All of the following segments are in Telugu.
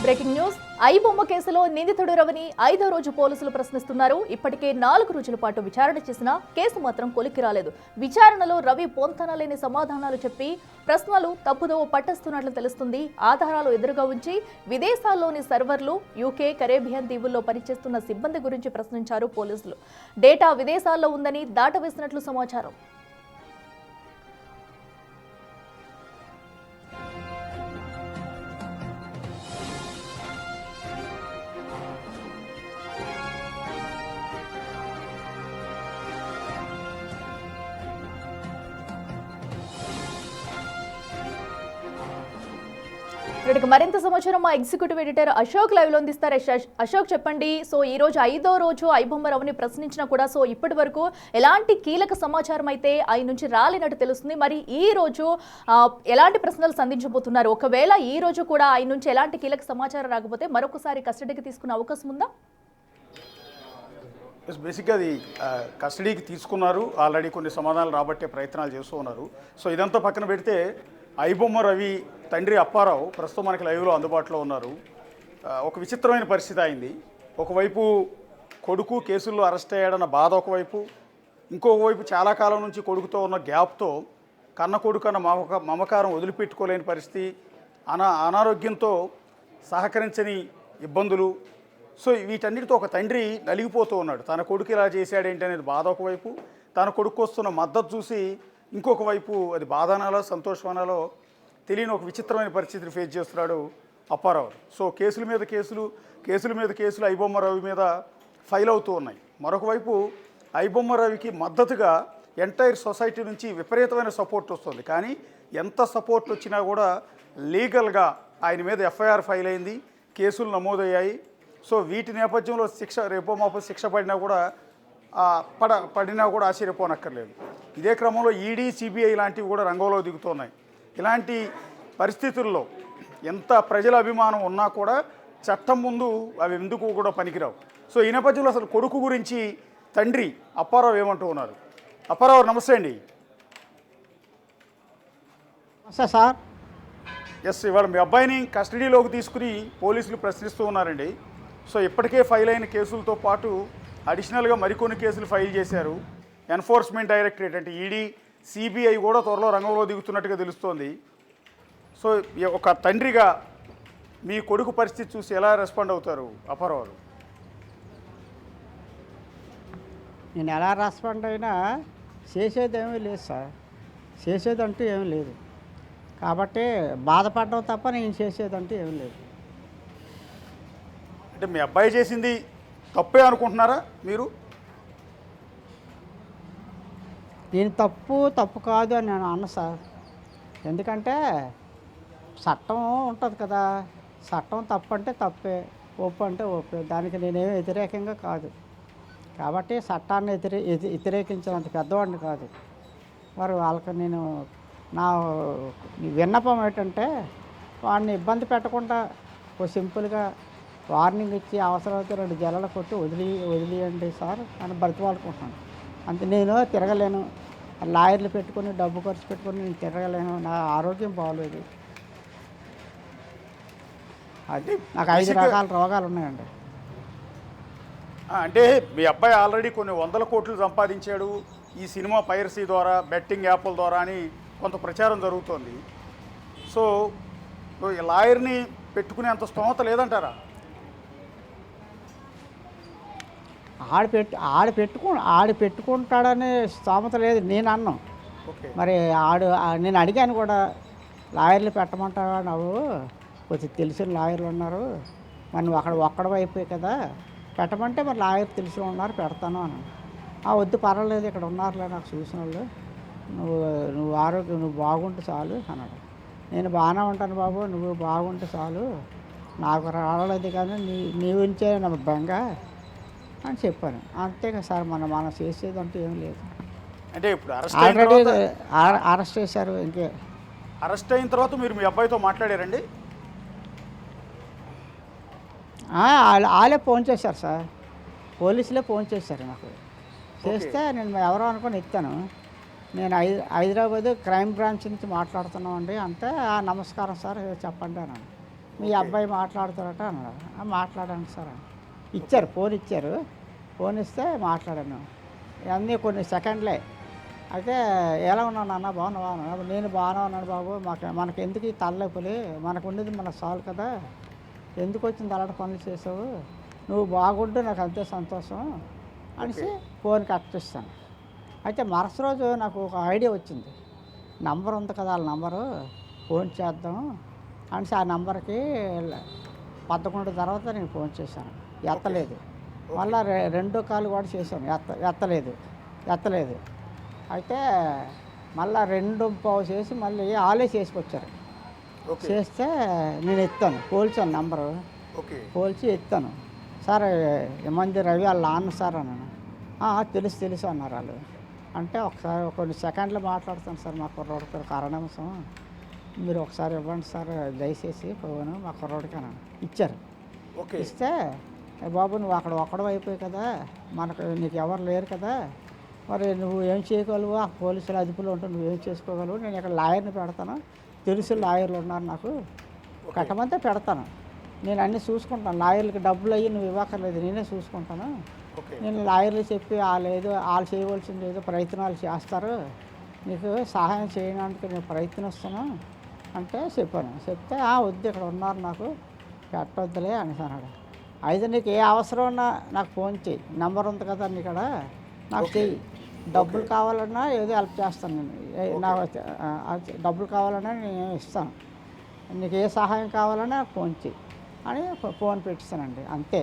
Breaking news. ఐబొమ్మ కేసులో నిందితుడు రవిని 5వ రోజు పోలీసులు ప్రశ్నిస్తున్నారు. ఇప్పటికే 4 రోజుల పాటు విచారణ చేసినా కేసు మాత్రం కొలిక్కి రాలేదు. విచారణలో రవి పొంతనలేని సమాధానాలు చెప్పి ప్రశ్నలు తప్పుదోవ పట్టేస్తున్నట్లు తెలుస్తుంది. ఆధారాలు ఎదురుగా ఉంచి విదేశాల్లోని సర్వర్లు, యూకే, కరేబియన్ దీవుల్లో పనిచేస్తున్న సిబ్బంది గురించి ప్రశ్నించారు పోలీసులు. డేటా విదేశాల్లో ఉందని దాటవేసినట్లు సమాచారం. ఇక్కడికి మరింత సమాచారం మా ఎగ్జిక్యూటివ్ ఎడిటర్ అశోక్ లైవ్ లో అందిస్తారు. అశోక్, చెప్పండి. సో ఈ రోజు 5వ రోజు ఐబొమ్మ రవిని ప్రశ్నించినా కూడా ఇప్పటి వరకు ఎలాంటి కీలక సమాచారం అయితే ఆయన నుంచి రాలేనట్టు తెలుస్తుంది. మరి ఈ రోజు ఎలాంటి ప్రశ్నలు సంధించబోతున్నారు? ఒకవేళ ఈ రోజు కూడా ఆయన నుంచి ఎలాంటి కీలక సమాచారం రాకపోతే మరొకసారి కస్టడీకి తీసుకునే అవకాశం ఉందా? బేసిక్గా అది కస్టడీకి తీసుకున్నారు. ఆల్రెడీ కొన్ని సమాధానాలు రాబట్టే ప్రయత్నాలు చేస్తూ ఉన్నారు. సో ఇదంతా పక్కన పెడితే ఐబొమ్మ రవి తండ్రి అప్పారావు ప్రస్తుతం మనకి లైవ్లో అందుబాటులో ఉన్నారు. ఒక విచిత్రమైన పరిస్థితి అయింది. ఒకవైపు కొడుకు కేసుల్లో అరెస్ట్ అయ్యాడన్న బాధ ఒకవైపు, ఇంకొక వైపు చాలా కాలం నుంచి కొడుకుతో ఉన్న గ్యాప్తో కన్న కొడుకు అన్న మమకారం వదిలిపెట్టుకోలేని పరిస్థితి, అనారోగ్యంతో సహకరించని ఇబ్బందులు. సో వీటన్నిటితో ఒక తండ్రి నలిగిపోతూ ఉన్నాడు. తన కొడుకు ఇలా చేశాడేంటి అనేది బాధ ఒకవైపు, తన కొడుకు వస్తున్న మద్దతు చూసి ఇంకొక వైపు అది బాధనాలో సంతోషమనాలో తెలియని ఒక విచిత్రమైన పరిస్థితిని ఫేస్ చేస్తున్నాడు అప్పారావు. సో కేసుల మీద కేసులు ఐబొమ్మ రవి మీద ఫైల్ అవుతూ ఉన్నాయి. మరొక వైపు ఐబొమ్మ రవికి మద్దతుగా ఎంటైర్ సొసైటీ నుంచి విపరీతమైన సపోర్ట్ వస్తుంది. కానీ ఎంత సపోర్ట్ వచ్చినా కూడా లీగల్గా ఆయన మీద ఎఫ్ఐఆర్ ఫైల్ అయింది, కేసులు నమోదయ్యాయి. సో వీటి నేపథ్యంలో రేపో మాపో శిక్ష పడినా కూడా ఆశ్చర్యపోనక్కర్లేదు. ఇదే క్రమంలో ఈడీ, సిబిఐ లాంటివి కూడా రంగంలో దిగుతున్నాయి. ఇలాంటి పరిస్థితుల్లో ఎంత ప్రజల అభిమానం ఉన్నా కూడా చట్టం ముందు అవి ఎందుకు కూడా పనికిరావు. సో ఈ నేపథ్యంలో అసలు కొడుకు గురించి తండ్రి అప్పారావు ఏమంటూ ఉన్నారు? అప్పారావు, నమస్తే అండి. సార్, ఎస్, ఇవాళ మీ అబ్బాయిని కస్టడీలోకి తీసుకుని పోలీసులు ప్రశ్నిస్తూ ఉన్నారండి. సో ఇప్పటికే ఫైల్ అయిన కేసులతో పాటు అడిషనల్గా మరికొన్ని కేసులు ఫైల్ చేశారు. ఎన్ఫోర్స్మెంట్ డైరెక్టరేట్ అంటే ఈడీ, సిబిఐ కూడా త్వరలో రంగంలో దిగుతున్నట్టుగా తెలుస్తోంది. సో ఒక తండ్రిగా మీ కొడుకు పరిస్థితి చూసి ఎలా రెస్పాండ్ అవుతారు అప్పారావు? నేను ఎలా రెస్పాండ్ అయినా చేసేది ఏమీ లేదు సార్. చేసేదంటూ ఏమీ లేదు. కాబట్టి బాధపడడం తప్ప నేను చేసేదంటూ ఏమీ లేదు. అంటే మీ అబ్బాయి చేసింది తప్పే అనుకుంటున్నారా మీరు? నేను తప్పు కాదు అని నేను అన్న సార్. ఎందుకంటే చట్టం ఉంటుంది కదా, చట్టం తప్పు అంటే తప్పే, ఒప్పు అంటే ఒప్పే. దానికి నేనేమి వ్యతిరేకంగా కాదు. కాబట్టి చట్టాన్ని వ్యతిరేకించినంత పెద్దవాడిని కాదు. మరి వాళ్ళకి నేను నా విన్నపం ఏంటంటే వాడిని ఇబ్బంది పెట్టకుండా సింపుల్గా వార్నింగ్ ఇచ్చి అవసరమైతే 2 జల్లలు కొట్టి వదిలియండి సార్ అని బ్రతిమాలుకుంటున్నాను. అంతే. నేను తిరగలేను, లాయర్లు పెట్టుకొని డబ్బు ఖర్చు పెట్టుకొని నేను తిరగలేను, నా ఆరోగ్యం బాగోలేదు. అది నాకు 5 రకాల రోగాలు ఉన్నాయండి. అంటే మీ అబ్బాయి ఆల్రెడీ కొన్ని 100 కోట్లు సంపాదించాడు ఈ సినిమా పైరసీ ద్వారా, బెట్టింగ్ యాప్ల ద్వారా అని కొంత ప్రచారం జరుగుతోంది. సో లాయర్ని పెట్టుకునే అంత స్తోమత లేదంటారా? ఆడు పెట్టుకుంటాడనే స్తోమత లేదు నేను అన్నాం. మరి నేను అడిగాను కూడా, లాయర్లు పెట్టమంటావా? నువ్వు కొంచెం తెలిసిన లాయర్లు ఉన్నారు, మరి నువ్వు ఒక్కడవైపోయి కదా, పెట్టమంటే మరి లాయర్ తెలిసిన ఉన్నారు, పెడతాను అని. వద్దు, పర్వాలేదు, ఇక్కడ ఉన్నారులే నాకు చూసిన వాళ్ళు, నువ్వు బాగుంటే చాలు అన్నాడు. నేను బాగానే ఉంటాను బాబు, నువ్వు బాగుంటే చాలు, నాకు రాలేదు కానీ నీ గురించే నా బెంగ అని చెప్పాను. అంతేగా సార్, మనం చేసేదంటూ ఏం లేదు. అంటే ఇప్పుడు ఆల్రెడీ అరెస్ట్ చేశారు. ఇంకే అరెస్ట్ అయిన తర్వాత మీరు మీ అబ్బాయితో మాట్లాడారండి? వాళ్ళే ఫోన్ చేశారు సార్, పోలీసులే ఫోన్ చేశారు నాకు. చేస్తే నేను ఎవరో అనుకొని ఎత్తాను. నేను హైదరాబాద్ క్రైమ్ బ్రాంచ్ నుంచి మాట్లాడుతున్నామండి అంటే, నమస్కారం సార్ చెప్పండి అన్నాను. మీ అబ్బాయి మాట్లాడుతారట అన్నాడు. మాట్లాడాను సార్ అని ఇచ్చారు, ఫోన్ ఇచ్చారు. ఫోన్ ఇస్తే మాట్లాడాను. అన్నీ కొన్ని సెకండ్లే. అయితే ఎలా ఉన్నావు నాన్న, బాగున్నావా అన్నాడు. నేను బాగానే ఉన్నాను బాబు, మనకి ఎందుకు ఈ తలనొప్పులు, మనకు ఉండేది మనకు చాలు కదా, ఎందుకు వచ్చింది అలాంటి పనులు చేసావు, నువ్వు బాగుంటే నాకు అంతే సంతోషం అనేసి ఫోన్ కట్ చేస్తాను. అయితే మరుసటి రోజు నాకు ఒక ఐడియా వచ్చింది. నంబర్ ఉంది కదా వాళ్ళ నంబరు, ఫోన్ చేద్దాం అనేసి ఆ నంబర్కి 11 తర్వాత నేను ఫోన్ చేశాను. ఎత్తలేదు. మళ్ళీ రెండో కాల్ కూడా చేశాను, ఎత్తలేదు. అయితే మళ్ళీ 2:15 చేసి మళ్ళీ ఆలే చేసుకొచ్చారు. చేస్తే నేను ఎత్తాను, పోల్చాను నంబరు, పోల్చి ఎత్తాను. సార్ ఏమంది రవి వాళ్ళ నాన్న సార్ అన్నాను. తెలుసు అన్నారు వాళ్ళు. అంటే ఒకసారి కొన్ని సెకండ్లు మాట్లాడతాను సార్, మా కుర్రోడికి కారణాంశం, మీరు ఒకసారి ఇవ్వండి సార్ దయచేసి ఫోను మా కుర్రోడికి అన్నాను. ఇచ్చారు. ఇస్తే బాబు నువ్వు అక్కడ ఒక్కడో అయిపోయి కదా, నీకు ఎవరు లేరు కదా, మరి నువ్వు ఏం చేయగలవు, ఆ పోలీసులు అదుపులో ఉంటే నువ్వేం చేసుకోగలవు, నేను ఇక్కడ లాయర్ని పెడతాను, తెలుసు లాయర్లు ఉన్నారు నాకు, కట్టమంతే పెడతాను, నేను అన్నీ చూసుకుంటాను, లాయర్లకి డబ్బులు అయ్యి నువ్వు ఇవ్వక్కర్లేదు, నేనే చూసుకుంటాను, నేను లాయర్లు చెప్పి వాళ్ళు చేయవలసింది ఏదో ప్రయత్నాలు చేస్తారు, నీకు సహాయం చేయడానికి నేను ప్రయత్నిస్తాను అంటే చెప్పాను. చెప్తే వద్దు ఇక్కడ ఉన్నారు నాకు పెట్టొద్దులే అనేసి అన్నాడు. అయితే నీకు ఏ అవసరం ఉన్నా నాకు ఫోన్ చేయి, నెంబర్ ఉంది కదా ఇక్కడ నాకు చెయ్యి, డబ్బులు కావాలన్నా ఏదో హెల్ప్ చేస్తాను, నేను నాకు డబ్బులు కావాలన్నా నేను ఇస్తాను, నీకు ఏ సహాయం కావాలన్నా నాకు ఫోన్ చేయి అని ఫోన్ పెట్టిస్తానండి, అంతే.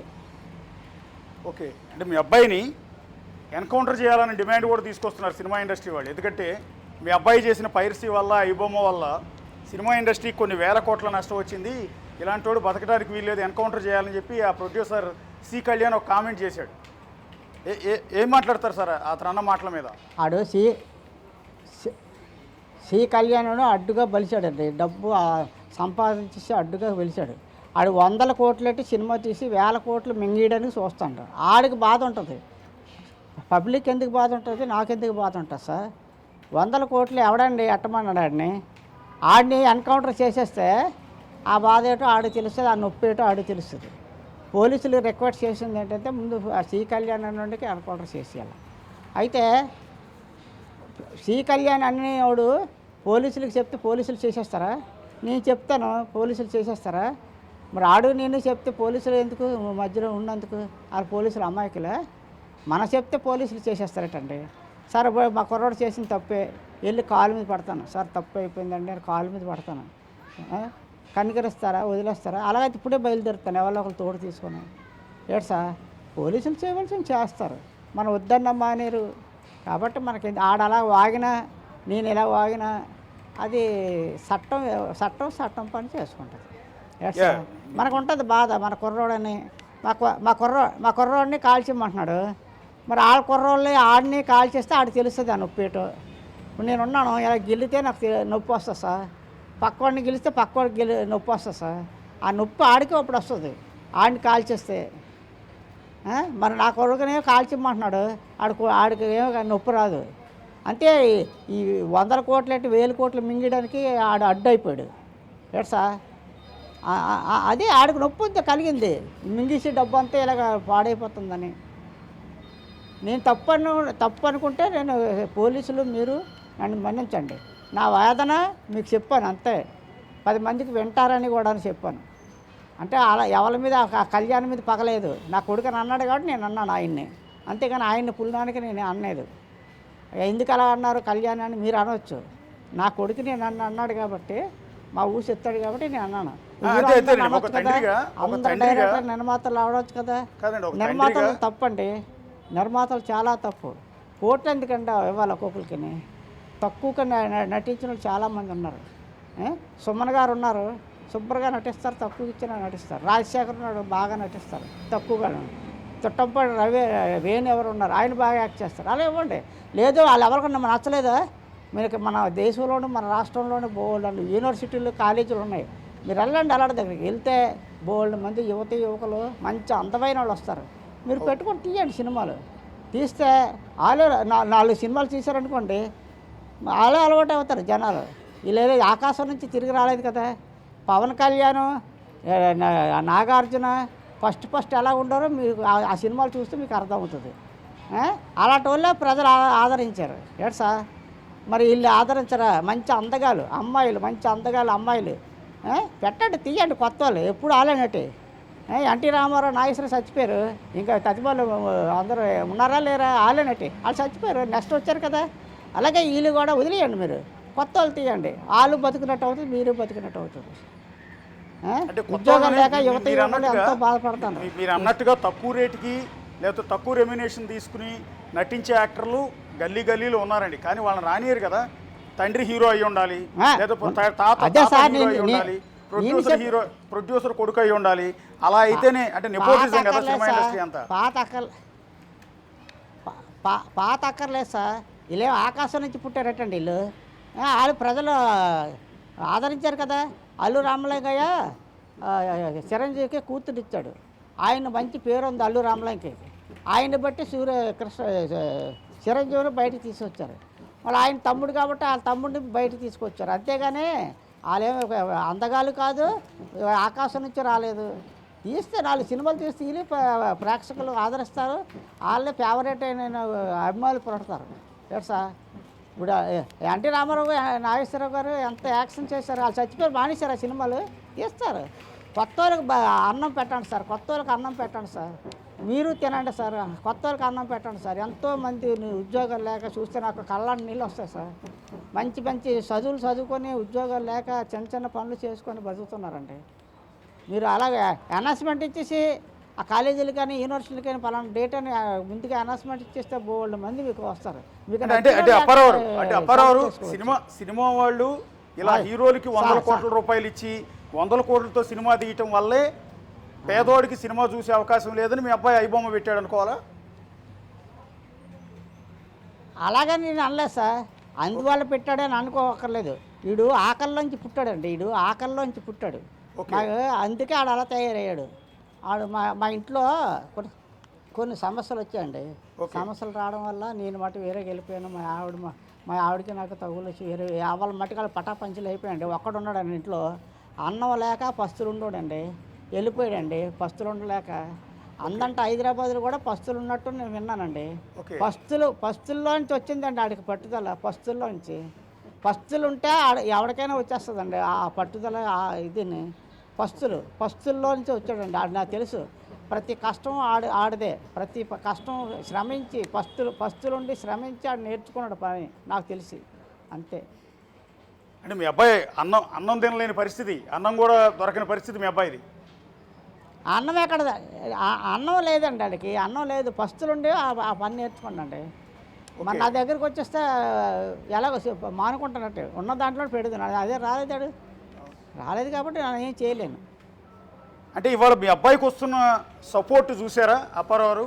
ఓకే, అంటే మీ అబ్బాయిని ఎన్కౌంటర్ చేయాలని డిమాండ్ కూడా తీసుకొస్తున్నారు సినిమా ఇండస్ట్రీ వాళ్ళు. ఎందుకంటే మీ అబ్బాయి చేసిన పైరసీ వల్ల, ఐబొమ్మ వల్ల సినిమా ఇండస్ట్రీకి కొన్ని వేల కోట్ల నష్టం వచ్చింది, ఇలాంటి వాడు బతకడానికి వీల్లేదు, ఎన్కౌంటర్ చేయాలని చెప్పి ఆ ప్రొడ్యూసర్ సి కళ్యాణ్ ఒక కామెంట్ చేశాడు. ఏం మాట్లాడతారు సార్ అతను అన్న మాటల మీద? ఆడు సి కళ్యాణ్ అడ్డుగా బలిచాడండి, డబ్బు సంపాదించేసి అడ్డుగా బలిచాడు. ఆడు 100 కోట్లెట్టి సినిమా తీసి 1000 కోట్లు మింగేయడానికి చూస్తాడు. ఆడికి బాధ ఉంటుంది, పబ్లిక్ ఎందుకు బాధ ఉంటుంది, నాకెందుకు బాధ ఉంటుంది సార్? 100 కోట్లు ఎవడండి ఎట్టమన్నాడు ఆడిని ఎన్కౌంటర్ చేసేస్తే ఆ బాధ ఏటో ఆడికి తెలుస్తుంది, ఆ నొప్పి ఏటో ఆడికి తెలుస్తుంది. పోలీసులు రిక్వెస్ట్ చేసింది ఏంటంటే ముందు సి కళ్యాణ్ నుండికి ఎన్కౌంటర్ చేసేయాలి. అయితే సి కళ్యాణ్ అనేవాడు పోలీసులకు చెప్తే పోలీసులు చేసేస్తారా? నేను చెప్తాను పోలీసులు చేసేస్తారా? మరి ఆడు నేను చెప్తే పోలీసులు ఎందుకు మధ్యలో ఉన్నందుకు? ఆ పోలీసులు అమాయకులే, మన చెప్తే పోలీసులు చేసేస్తారటండి. సార్ మా కుర్రాడు చేసిన తప్పే, వెళ్ళి కాలు మీద పడతాను, సార్ తప్పు అయిపోయిందండి నేను కాలు మీద పడతాను, కనికరిస్తారా, వదిలేస్తారా? అలాగైతే ఇప్పుడే బయలుదేరుతాను, ఎవరో ఒకరు తోడు తీసుకొని. ఏడు సార్ పోలీసులు చేయవలసింది చేస్తారు, మనం వద్దన్న మానేరు. కాబట్టి మనకి ఆడ అలా వాగినా నేను ఇలా వాగినా అది చట్టం పని చేసుకుంటుంది. మనకు ఉంటుంది బాధ, మన కుర్రోడని మా కుర్రోడిని కాల్చిమ్మంటున్నాడు, మరి ఆడ కుర్రోళ్ళని ఆడిని కాల్ చేస్తే ఆడికి తెలుస్తుంది ఆ నొప్పి ఏటో. నేను ఉన్నాను, ఇలా గిల్లితే నాకు నొప్పి వస్తుంది సార్, పక్కవాడిని గెలిస్తే పక్కవాడికి నొప్పి వస్తుంది సార్, ఆ నొప్పి ఆడికి అప్పుడు వస్తుంది ఆడిని కాల్ చేస్తే. మరి నా కొడుకునే కాల్చిమ్మంటున్నాడు, ఆడికి ఏమో నొప్పి రాదు. అంతే ఈ 100 కోట్లు 1000 కోట్లు మింగడానికి ఆడు అడ్డు అయిపోయాడు. ఏడు సార్ అదే ఆడికి నొప్పి అంతే కలిగింది, మింగేసి డబ్బు అంతా ఇలాగ పాడైపోతుందని. నేను తప్పు అనుకుంటే నేను పోలీసులు మీరు నన్ను మన్నించండి, నా వేదన మీకు చెప్పాను అంతే, 10 మందికి వింటారని కూడా చెప్పాను. అంటే అలా ఎవరి మీద ఆ కళ్యాణ్ మీద పగలేదు, నా కొడుకుని అన్నాడు కాబట్టి నేను అన్నాను ఆయన్ని, అంతేగాని ఆయన్ని పుల్లానికి నేను అనలేదు. ఎందుకు అలా అన్నారు కళ్యాణ్ అని మీరు అనవచ్చు, నా కొడుకు నేను అన్నాడు కాబట్టి మా ఊసి ఎత్తాడు కాబట్టి నేను అన్నాను. అందరు డైరెక్టర్ నిర్మాతలు అవడవచ్చు కదా, నిర్మాతలు తప్పండి, నిర్మాతలు చాలా తప్పు. కోట్లు ఎందుకంటే ఇవ్వాలి ఒక్కొక్కరికి, తక్కువగా నటించిన వాళ్ళు చాలామంది ఉన్నారు. సుమన్ గారు ఉన్నారు, శుభ్రంగా నటిస్తారు, తక్కువ ఇచ్చినా నటిస్తారు. రాజశేఖర్ ఉన్నాడు, బాగా నటిస్తారు తక్కువగా. చుట్టంపాడు వేణు ఎవరు ఉన్నారు, ఆయన బాగా యాక్ట్ చేస్తారు. అలా ఇవ్వండి. లేదు వాళ్ళు ఎవరికన్నా నచ్చలేదా? మీరు మన దేశంలోనూ మన రాష్ట్రంలోనూ బోల్డ్ యూనివర్సిటీలు కాలేజీలు ఉన్నాయి, మీరు వెళ్ళండి. అలాంటి దగ్గరికి వెళ్తే బోల్డ్ మంది యువకులు మంచి అందమైన వాళ్ళు వస్తారు. మీరు పెట్టుకొని తీయండి సినిమాలు, తీస్తే వాళ్ళే 4 సినిమాలు తీశారనుకోండి, వాళ్ళే అలవాటు అవుతారు జనాలు. వీళ్ళేదో ఆకాశం నుంచి తిరిగి రాలేదు కదా. పవన్ కళ్యాణ్ నాగార్జున ఫస్ట్ ఎలా ఉండారో మీకు ఆ సినిమాలు చూస్తే మీకు అర్థమవుతుంది. అలాంటి వాళ్ళే ప్రజలు ఆదరించారు. ఏడు సార్ మరి వీళ్ళు ఆదరించరా? మంచి అందగాలు అమ్మాయిలు, మంచి అందగాలు అమ్మాయిలు పెట్టండి, తీయండి కొత్త వాళ్ళు. ఎప్పుడు ఆలేనట్టే ఎన్టీ రామారావు, నాగేశ్వరరావు చచ్చిపోయారు. ఇంకా తతిబాలు అందరూ ఉన్నారా లేరా? ఆలేనట్టే వాళ్ళు చచ్చిపోయారు. నెక్స్ట్ వచ్చారు కదా. అలాగే వీళ్ళు కూడా వదిలేయండి, మీరు కొత్త వాళ్ళు తీయండి. వాళ్ళు బతుకున్నట్టు అవుతుంది, మీరు బతుకున్నట్టు అవుతుంది. ఉద్యోగం లేక యువత ఎంతో బాధపడతాను. మీరు అన్నట్టుగా తక్కువ రేటుకి లేకపోతే తక్కువ రెమ్యునేషన్ తీసుకుని నటించే యాక్టర్లు గల్లీలో ఉన్నారండి. కానీ వాళ్ళని రానియరు కదా. తండ్రి హీరో అయి ఉండాలి, లేకపోతే తాత హీరో అయి ఉండాలి, ప్రొడ్యూసర్ కొడుకు అయి ఉండాలి. అలా అయితేనే అంటే నెపోటిజం కదా సినిమా ఇండస్ట్రీ అంతా. పాత అక్కర్లేదు సార్. వీళ్ళేం ఆకాశం నుంచి పుట్టారటండి. వీళ్ళు వాళ్ళు ప్రజలు ఆదరించారు కదా. అల్లు రామలింగయ్య చిరంజీవికి కూతురిచ్చాడు. ఆయన మంచి పేరు ఉంది అల్లు రామలింగయ్యకి. ఆయన్ని బట్టి చిరంజీవిని బయటకు తీసుకొచ్చారు. వాళ్ళు ఆయన తమ్ముడు కాబట్టి వాళ్ళ తమ్ముడిని బయటకు తీసుకొచ్చారు. అంతేగాని వాళ్ళేమో అందగాలు కాదు, ఆకాశం నుంచి రాలేదు. తీస్తే 4 సినిమాలు తీస్తే వీళ్ళు ప్రేక్షకులు ఆదరిస్తారు. వాళ్ళే ఫేవరెట్ అయిన అభిమానులు పుడతారు. తెలుసా? ఇప్పుడు ఎన్టీ రామారావు, నాగేశ్వరరావు గారు ఎంత యాక్షన్ చేశారు. వాళ్ళు చచ్చిపోయి మానేశారు. ఆ సినిమాలు తీస్తారు. కొత్త వాళ్ళకి అన్నం పెట్టండి సార్, కొత్త వాళ్ళకి అన్నం పెట్టండి సార్. మీరు తినండి సార్, కొత్త వాళ్ళకి అన్నం పెట్టండి సార్. ఎంతోమంది ఉద్యోగాలు లేక చూస్తే నాకు కళ్ళని నీళ్ళు వస్తాయి సార్. మంచి మంచి చదువులు చదువుకొని ఉద్యోగాలు లేక చిన్న పనులు చేసుకొని బతుకుతున్నారండి. మీరు అలాగే అనౌన్స్మెంట్ ఇచ్చేసి ఆ కాలేజీలు కానీ యూనివర్సిటీలు కానీ పలానా డేట్ అని ముందుగా అనౌన్స్మెంట్ ఇచ్చేస్తే బోల్డ్ మంది మీకు వస్తారు. అంటే అప్పారావు సినిమా వాళ్ళు ఇలా హీరోలకి 100 కోట్ల రూపాయలు ఇచ్చి 100 కోట్లతో సినిమా తీయటం వల్లే పేదోడికి సినిమా చూసే అవకాశం లేదని మీ అబ్బాయి ఐబొమ్మ పెట్టాడు అనుకోవాలా? అలాగని నేను అనలేదు సార్. అందువల్ల పెట్టాడని అనుకోకర్లేదు. వీడు ఆకలిలోంచి పుట్టాడండి. వీడు ఆకలిలోంచి పుట్టాడు. అందుకే ఆడు అలా తయారయ్యాడు. ఆడు మా ఇంట్లో కొన్ని సమస్యలు వచ్చాయండి. సమస్యలు రావడం వల్ల నేను మటు వేరే వెళ్ళిపోయాను. మా ఆవిడకి నాకు తగులు వచ్చి వేరే వాళ్ళ మట్టుకాలు పటాపంచులు అయిపోయాయండి. ఒక్కడున్నాడండి ఇంట్లో. అన్నం లేక పస్తులు ఉండోడండి. వెళ్ళిపోయాడండి పస్తులు ఉండలేక. అందంటే హైదరాబాద్లో కూడా పస్తులు ఉన్నట్టు నేను విన్నానండి. పస్తుల్లోంచి వచ్చిందండి ఆడికి పట్టుదల. పస్తులు ఉంటే ఎవరికైనా వచ్చేస్తుందండి ఆ పట్టుదల. ఇదిని పస్తుల్లో నుంచి వచ్చాడండి ఆడు. నాకు తెలుసు ప్రతి కష్టం ఆడదే. ప్రతి కష్టం శ్రమించి పస్తులుండి శ్రమించి ఆడు నేర్చుకున్నాడు పని నాకు తెలిసి. అంతే. అంటే మీ అబ్బాయి అన్నం తినలేని పరిస్థితి, అన్నం కూడా దొరకని పరిస్థితి మీ అబ్బాయిది. అన్నం ఎక్కడ? అన్నం లేదండి ఆడికి. అన్నం లేదు. పస్తులుండి ఆ పని నేర్చుకోండి. మరి నా దగ్గరికి వచ్చేస్తే ఎలాగో మానుకుంటున్నట్టు ఉన్న దాంట్లో పెడుతున్నాడు. అదే రాలేదు కాబట్టి నేను ఏం చేయలేను. అంటే ఇవాళ మీ అబ్బాయికి వస్తున్న సపోర్ట్ చూసారా అప్పారావు?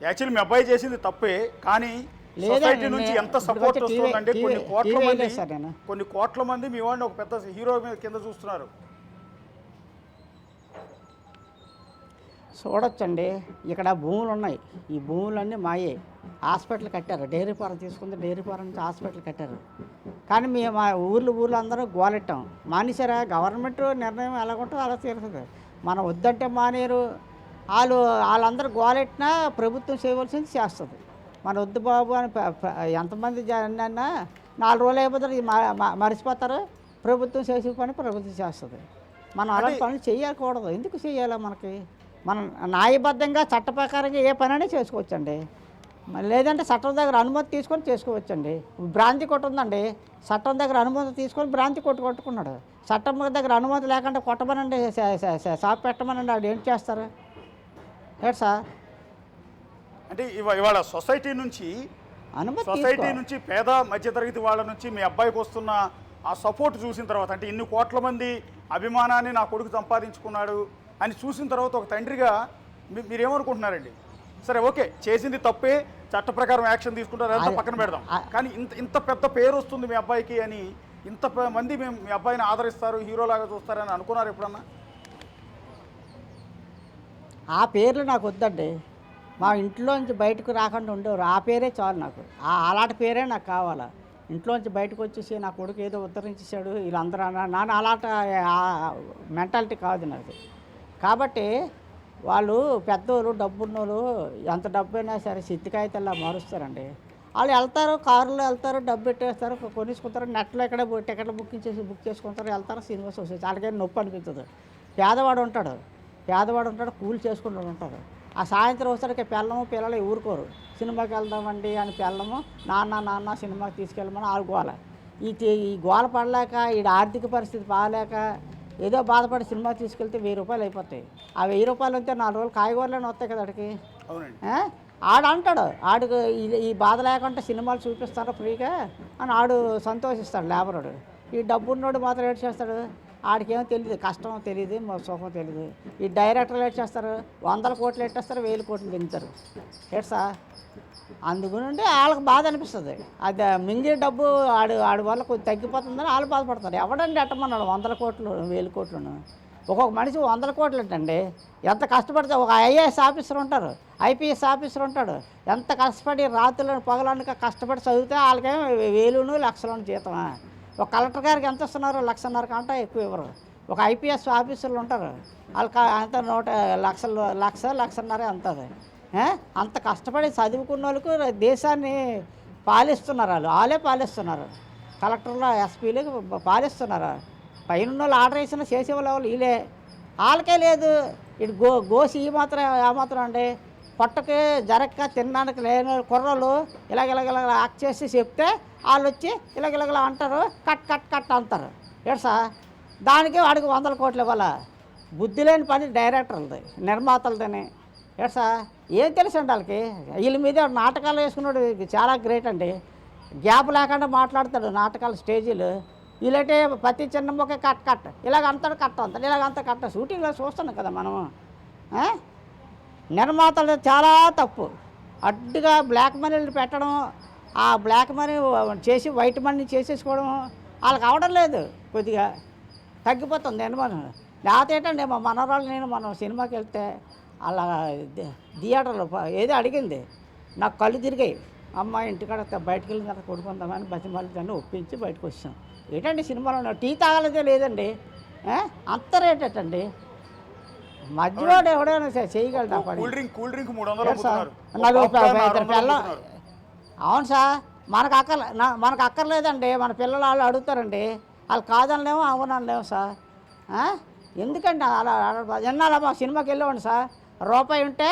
యాక్చువల్లీ మీ అబ్బాయి చేసింది తప్పే, కానీ సొసైటీ నుంచి ఎంత సపోర్ట్ వస్తుందంటే కొన్ని కోట్ల మంది మీ వాడిని ఒక పెద్ద హీరో మీద కింద చూస్తున్నారు. చూడొచ్చండి. ఇక్కడ భూములు ఉన్నాయి. ఈ భూములన్నీ మాయే. హాస్పిటల్ కట్టారు. డైరీ ఫారం తీసుకుంటే డైరీ ఫారం నుంచి హాస్పిటల్ కట్టారు. కానీ మా ఊర్లు అందరూ గోలెట్టాం. మానేశారా? గవర్నమెంట్ నిర్ణయం ఎలాగుంటుందో అలా తీరుతుంది. మనం వద్దంటే మానేరు. వాళ్ళందరూ గోలెట్టినా ప్రభుత్వం చేయవలసింది చేస్తుంది. మన వద్దు బాబు అని ఎంతమంది అన్నా 4 రోజులు అయిపోతారు, మర్చిపోతారు. ప్రభుత్వం చేసే పని ప్రభుత్వం చేస్తుంది. మనం అలాంటి పనులు చేయకూడదు. ఎందుకు చేయాలి? మనం న్యాయబద్ధంగా చట్ట ప్రకారంగా ఏ పనైనా చేసుకోవచ్చండి. లేదంటే చట్టం దగ్గర అనుమతి తీసుకొని చేసుకోవచ్చండి. భ్రాంతి కొట్టు ఉందండి. చట్టం దగ్గర అనుమతి తీసుకొని భ్రాంతి కొట్టుకున్నాడు. చట్టం దగ్గర అనుమతి లేకుండా కొట్టమనండి, షాప్ పెట్టమనండి. ఆడు ఏం చేస్తారు? ఏడు సార్? అంటే ఇవాళ సొసైటీ నుంచి పేద మధ్యతరగతి వాళ్ళ నుంచి మీ అబ్బాయికి వస్తున్న ఆ సపోర్ట్ చూసిన తర్వాత, అంటే ఇన్ని కోట్ల మంది అభిమానాన్ని నా కొడుకు సంపాదించుకున్నాడు అని చూసిన తర్వాత ఒక తండ్రిగా మీరేమనుకుంటున్నారండి? సరే, ఓకే, చేసింది తప్పే, చట్ట ప్రకారం యాక్షన్ తీసుకుంటారు, అంతా పక్కన పెడదాం. కానీ ఇంత పెద్ద పేరు వస్తుంది మీ అబ్బాయికి అని, ఇంత మంది మేము మీ అబ్బాయిని ఆదరిస్తారు, హీరోలాగా చూస్తారని అనుకున్నారు ఎప్పుడన్నా? ఆ పేర్లు నాకు వద్దండి. మా ఇంట్లోంచి బయటకు రాకుండా ఉండేవారు. ఆ పేరే చాలు నాకు. అలాంటి పేరే నాకు కావాలా. ఇంట్లోంచి బయటకు వచ్చేసి నా కొడుకు ఏదో ఉద్ధరించేశాడు వీళ్ళందరూ నాన్న అలాంటి మెంటాలిటీ కాదు నాది. కాబట్టి వాళ్ళు పెద్దోళ్ళు డబ్బున్నోళ్ళు ఎంత డబ్బు అయినా సరే సిద్ధికాయితల్లా మారుస్తారండి. వాళ్ళు వెళ్తారు, కారులో వెళ్తారు, డబ్బు పెట్టేస్తారు, కొనేసుకుంటారు, నెట్లో ఎక్కడ టికెట్లు బుక్ చేసుకుంటారు, వెళ్తారు, సినిమా చూసేసి వాళ్ళకేం నొప్పి అనిపించదు. పేదవాడు ఉంటాడు, కూలి చేసుకుంటూ ఉంటారు. ఆ సాయంత్రం వచ్చేసరికి పిల్లలు ఊరుకోరు. సినిమాకి వెళ్దామండి అని పిల్లము నాన్న సినిమాకి తీసుకెళ్ళమని ఆడుకోవాలి. ఈ గోల పడలేక ఈ ఆర్థిక పరిస్థితి బాగాలేక ఏదో బాధపడి సినిమా తీసుకెళ్తే 1000 రూపాయలు అయిపోతాయి. ఆ 1000 రూపాయలు అయితే 4 రోజులు కాయగూరలేని వస్తాయి కదా అడికి. ఆడు అంటాడు ఆడికి ఈ బాధ లేకుండా సినిమాలు చూపిస్తారు ఫ్రీగా అని ఆడు సంతోషిస్తాడు లేబరుడు. ఈ డబ్బున్నోడు మాత్రం ఏడు చేస్తాడు, ఆడికేమో తెలియదు, కష్టం తెలియదు, సుఖం తెలియదు. ఈ డైరెక్టర్లు ఏడు చేస్తారు, 100 కోట్లు ఎట్టేస్తారు, 1000 కోట్లు తింటారు ఏడ్సా. అందుగునండి వాళ్ళకి బాధ అనిపిస్తుంది. అది మింగే డబ్బు ఆడి వల్ల కొంచెం తగ్గిపోతుందని వాళ్ళు బాధపడతారు. ఎవడండి ఎట్టమన్నాడు 100 కోట్లు 1000 కోట్లను? ఒక్కొక్క మనిషి 100 కోట్లు ఏంటండి. ఎంత కష్టపడితే ఒక ఐఏఎస్ ఆఫీసర్ ఉంటారు, ఐపీఎస్ ఆఫీసర్ ఉంటాడు, ఎంత కష్టపడి రాత్రులను పగలనుక కష్టపడి చదివితే వాళ్ళకేమో 1000 లక్షలను జీతమా? ఒక కలెక్టర్ గారికి ఎంత ఇస్తున్నారు? 1,50,000 కంటే ఎక్కువ ఇవ్వరు. ఒక ఐపీఎస్ ఆఫీసర్లు ఉంటారు, వాళ్ళకి అంత 1,00,000 అంతది. అంత కష్టపడి చదువుకున్న వాళ్ళకు దేశాన్ని పాలిస్తున్నారు, వాళ్ళే పాలిస్తున్నారు. కలెక్టర్లు ఎస్పీలు పాలిస్తున్నారు. పైన వాళ్ళు ఆర్డర్ వేసిన చేసేవాళ్ళు ఎవరు? వీళ్ళే. వాళ్ళకే లేదు. ఇటు గోసి ఆ మాత్రం అండి. పొట్టకి జరక్క తినడానికి లేని కుర్రలు ఇలాగ యాక్ట్ చేసి చెప్తే వాళ్ళు వచ్చి ఇలాగ అంటారు, కట్ అంటారు ఏడ్సా. దానికి వాడికి 100 కోట్లు ఇవ్వాల. బుద్ధి లేని పని డైరెక్టర్లది, నిర్మాతలదని ఏడ్సా. ఏం తెలుసు అండి వాళ్ళకి? వీళ్ళ మీద నాటకాలు వేసుకున్నాడు చాలా గ్రేట్ అండి. గ్యాప్ లేకుండా మాట్లాడతాడు నాటకాలు స్టేజీలు. వీళ్ళంటే ప్రతి చిన్న మొక్క కట్ ఇలాగ అంతాడు, కట్ట షూటింగ్లో చూస్తున్నాం కదా మనము. నిర్మాతలు చాలా తప్పు. అడ్డుగా బ్లాక్ మనీలు పెట్టడం, ఆ బ్లాక్ మనీ చేసి వైట్ మనీ చేసేసుకోవడం వాళ్ళకి అవడం లేదు. కొద్దిగా తగ్గిపోతుంది నిర్మాణం. లేకపోతే ఏంటండి మా మనవరాలు మనం సినిమాకి వెళ్తే అలా థియేటర్లో ఏదో అడిగింది, నాకు కళ్ళు తిరిగాయి. అమ్మాయి ఇంటికాడ బయటకు వెళ్ళిన తర్వాత కొడుకుందామని బతిమాలని ఒప్పించి బయటకు వచ్చాం. ఏంటండి సినిమాలో టీ తాగలేదే లేదండి. అంత రేట్ ఏంటండి? మధ్యలో ఎవడైనా చేయగలరా? అవును సార్, మనకు అక్కర్లేదండి. మన పిల్లలు వాళ్ళు అడుగుతారండి, వాళ్ళు కాదనలేమో అవునలేము సార్. ఎందుకండి అలా ఎన్నాళ్ళమ్మా సినిమాకి వెళ్ళేవాడి సార్, రూపాయి ఉంటే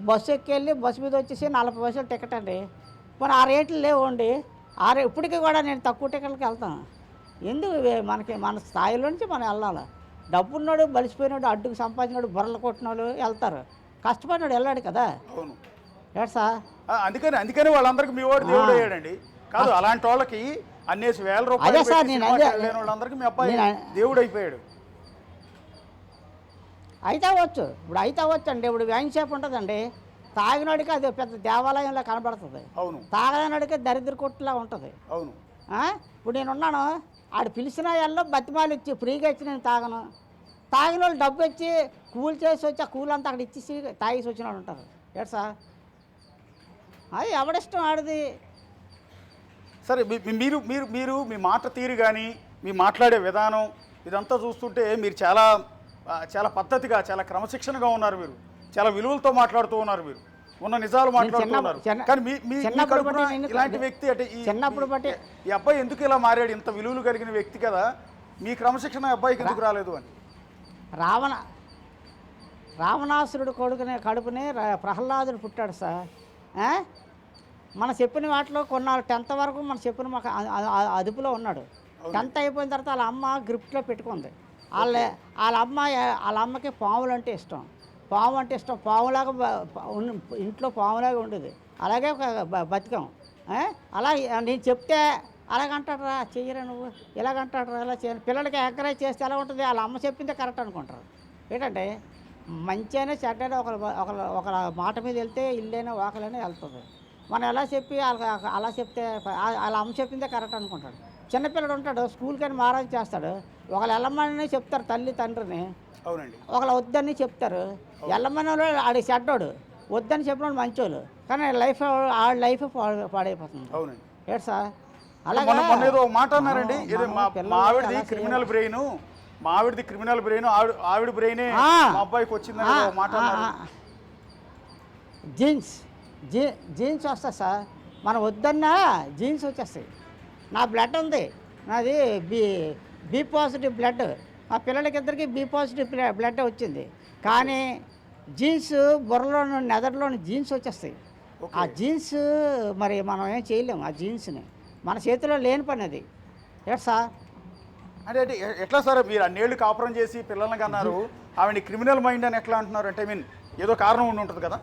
బస్సు ఎక్కి బస్సు మీద వచ్చేసి 40 పైసలు టికెట్ అండి. మరి ఆ రేట్లు లేవండి. ఇప్పటికీ కూడా నేను తక్కువ టికెట్లకి వెళ్తాను. ఎందుకు మనకి మన స్థాయిలో నుంచి మనం వెళ్ళాలి. డబ్బున్నాడు, బలిసిపోయినాడు, అడ్డుకు సంపాదించినాడు, బుర్రలు కొట్టినాడు వెళ్తారు, కష్టపడినాడు వెళ్ళాడు కదా. ఏడ్సా. అందుకని వాళ్ళందరికీ మీ వాడు దేవుడు అయ్యాడండి. కాదు అలాంటి వాళ్ళకి అన్నేసి 1000 రూపాయలు అదే సార్ నేను వాళ్ళందరికీ మీ అబ్బాయి దేవుడు అయిపోయాడు. అయితే అవ్వచ్చు, అయితే అవ్వచ్చు అండి. ఇప్పుడు వైన్ షాప్ ఉంటుందండి, తాగినాడికి అది పెద్ద దేవాలయంలో కనబడుతుంది, అవును. తాగనాడికి దరిద్ర కొట్టులా ఉంటుంది, అవును. ఇప్పుడు నేనున్నాను, ఆడు పిలిచిన ఎల్లో బతిమాలు ఇచ్చి ఫ్రీగా ఇచ్చి నేను తాగను. తాగిన వాళ్ళు డబ్బు ఇచ్చి కూల్ చేసి వచ్చి ఆ కూల్ అంతా అక్కడ ఇచ్చేసి తాగేసి వచ్చిన వాళ్ళు ఉంటారు. ఏడు సార్, అది ఎవడిష్టం ఆడిది. సరే, మీరు మీరు మీరు మీ మాట తీరు కానీ మీ మాట్లాడే విధానం ఇదంతా చూస్తుంటే మీరు చాలా చాలా పద్ధతిగా, చాలా క్రమశిక్షణగా ఉన్నారు. మీరు చాలా విలువలతో మాట్లాడుతూ ఉన్నారు. మీరు ఉన్న నిజాలు మాట్లాడుతున్నారు. కానీ ఇలాంటి వ్యక్తి అంటే చిన్నప్పుడు బట్టి ఈ అబ్బాయి ఎందుకు ఇలా మారాడు? ఇంత విలువలు కలిగిన వ్యక్తి కదా, మీ క్రమశిక్షణ అబ్బాయికి ఎందుకు రాలేదు అని. రావణాసురుడు కడుపునే ప్రహ్లాదుడు పుట్టాడు సార్. మనం చెప్పిన వాటిలో కొన్నాళ్ళు 10th వరకు మనం చెప్పిన మాకు అదుపులో ఉన్నాడు. 10th అయిపోయిన తర్వాత వాళ్ళ అమ్మ గ్రిప్ట్లో పెట్టుకుంది. వాళ్ళ అమ్మకి పాములు అంటే ఇష్టం. పాములాగా ఇంట్లో పాములాగా ఉండేది. అలాగే ఒక బతికం. అలా నేను చెప్తే అలాగంటాడరా, చెయ్యరా నువ్వు, ఇలాగంటాడరా, ఇలా చేయాలి. పిల్లలకి ఎంకరేజ్ చేస్తే ఎలా ఉంటుంది? వాళ్ళ అమ్మ చెప్పిందే కరెక్ట్ అనుకుంటారు. ఏంటంటే మంచి అయినా చెడ్డైనా ఒక మాట మీద వెళ్తే ఇల్లైనా వాకలైనా వెళ్తుంది. మనం ఎలా చెప్పి అలా చెప్తే వాళ్ళ అమ్మ చెప్పిందే కరెక్ట్ అనుకుంటాడు. చిన్నపిల్లడు ఉంటాడు, స్కూల్కి అని మారాజ్ చేస్తాడు. ఒకళ్ళు వెళ్ళమని చెప్తారు తల్లి తండ్రిని, అవునండి. ఒకళ్ళు వద్దని చెప్తారు. వెళ్ళమని ఆడి చెడ్డోడు, వద్దని చెప్పినోడు మంచోళ్ళు, కానీ లైఫ్ పాడైపోతుంది. అవునండి. ఏడు సార్, మొన్న ఏదో ఒక మాట అన్నారండి, ఏదో మా ఆవిడది అలా క్రిమినల్ బ్రెయిన్, మా ఆవిడది క్రిమినల్ బ్రెయిన్, ఆవిడ బ్రెయినే మా అబ్బాయికి వచ్చిందని ఏదో ఒక మాట అన్నారు. జీన్స్ వస్తాయి సార్, మనం వద్దన్నా జీన్స్ వచ్చేస్తాయి. నా బ్లడ్ ఉంది, నాది బి పాజిటివ్ బ్లడ్, మా పిల్లలకి ఇద్దరికి బి పాజిటివ్ బ్లడ్ వచ్చింది. కానీ జీన్స్ బుర్రలోని నెదర్లోని జీన్స్ వచ్చేస్తాయి. ఆ జీన్స్ మరి మనం ఏం చేయలేము. ఆ జీన్స్ని మన చేతిలో లేని పని అది. ఎట్ సార్ అంటే ఎట్లా సార్ మీరు అన్నేళ్ళు కాపురం చేసి పిల్లల్ని కన్నారు, ఆవిడ క్రిమినల్ మైండ్ అని ఎట్లా అంటున్నారు? అంటే ఏదో కారణం ఉండి ఉంటుంది కదా.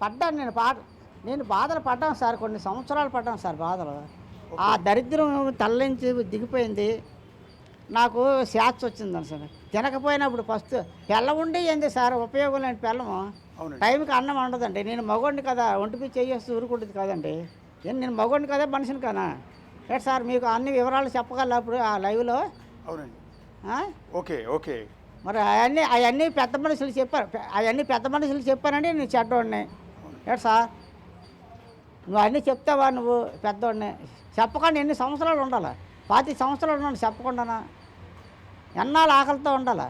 పడ్డాను నేను బాధలు పడ్డాను సార్, కొన్ని సంవత్సరాలు పడ్డాను సార్ బాధలు. ఆ దరిద్రం తల్లించి దిగిపోయింది. నాకు శాస్త్ర వచ్చిందని సార్, తినకపోయినప్పుడు ఫస్ట్ పెళ్ళం ఉండి ఏంది సార్ ఉపయోగం లేని పెళ్ళము. టైంకి అన్నం ఉండదండి. నేను మగోడిని కదా, ఒంటిపి చేసి ఊరుకుంటుంది కదండి. నేను మగోడిని కదా, మనిషిని కదా. రేట్ సార్ మీకు అన్ని వివరాలు చెప్పగల అప్పుడు ఆ లైవ్లో. అవునండి. ఓకే. మరి అవన్నీ పెద్ద మనుషులు చెప్పారండి. నేను చెడ్డోడిని. రేట్ సార్ నువ్వు అన్నీ చెప్తావా? నువ్వు పెద్దోడిని చెప్పకుండా ఎన్ని సంవత్సరాలు ఉండాలి? 20 సంవత్సరాలు ఉండాలి చెప్పకుండా. ఎన్నాళ్ళు ఆకలితో ఉండాలి,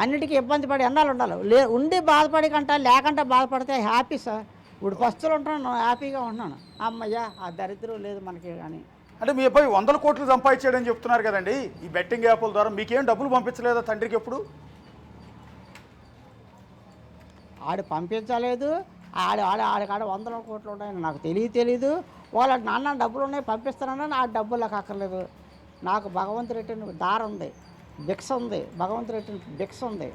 అన్నిటికీ ఇబ్బంది పడి ఎన్నాళ్ళు ఉండాలి. ఉండి బాధపడి కంట లేకుండా బాధపడితే హ్యాపీ సార్. ఇప్పుడు ఫస్టులు ఉంటున్నాను, హ్యాపీగా ఉంటున్నాను. అమ్మయ్య ఆ దరిద్రం లేదు మనకి. కానీ అంటే మీ అబ్బాయి 100 కోట్లు సంపాదించాడని చెప్తున్నారు కదండి ఈ బెట్టింగ్ యాప్ల ద్వారా. మీకేం డబ్బులు పంపించలేదా తండ్రికి ఎప్పుడు? ఆడు పంపించలేదు. ఆడికాడ 100 కోట్లు ఉన్నాయని నాకు తెలీదు. వాళ్ళ నాన్న డబ్బులు ఉన్నాయి పంపిస్తానని ఆ డబ్బులు నాకు అక్కర్లేదు. నాకు భగవంతుడు దారం ఉంది, భిక్ష ఉంది, భగవంతుడు భిక్ష ఉంది.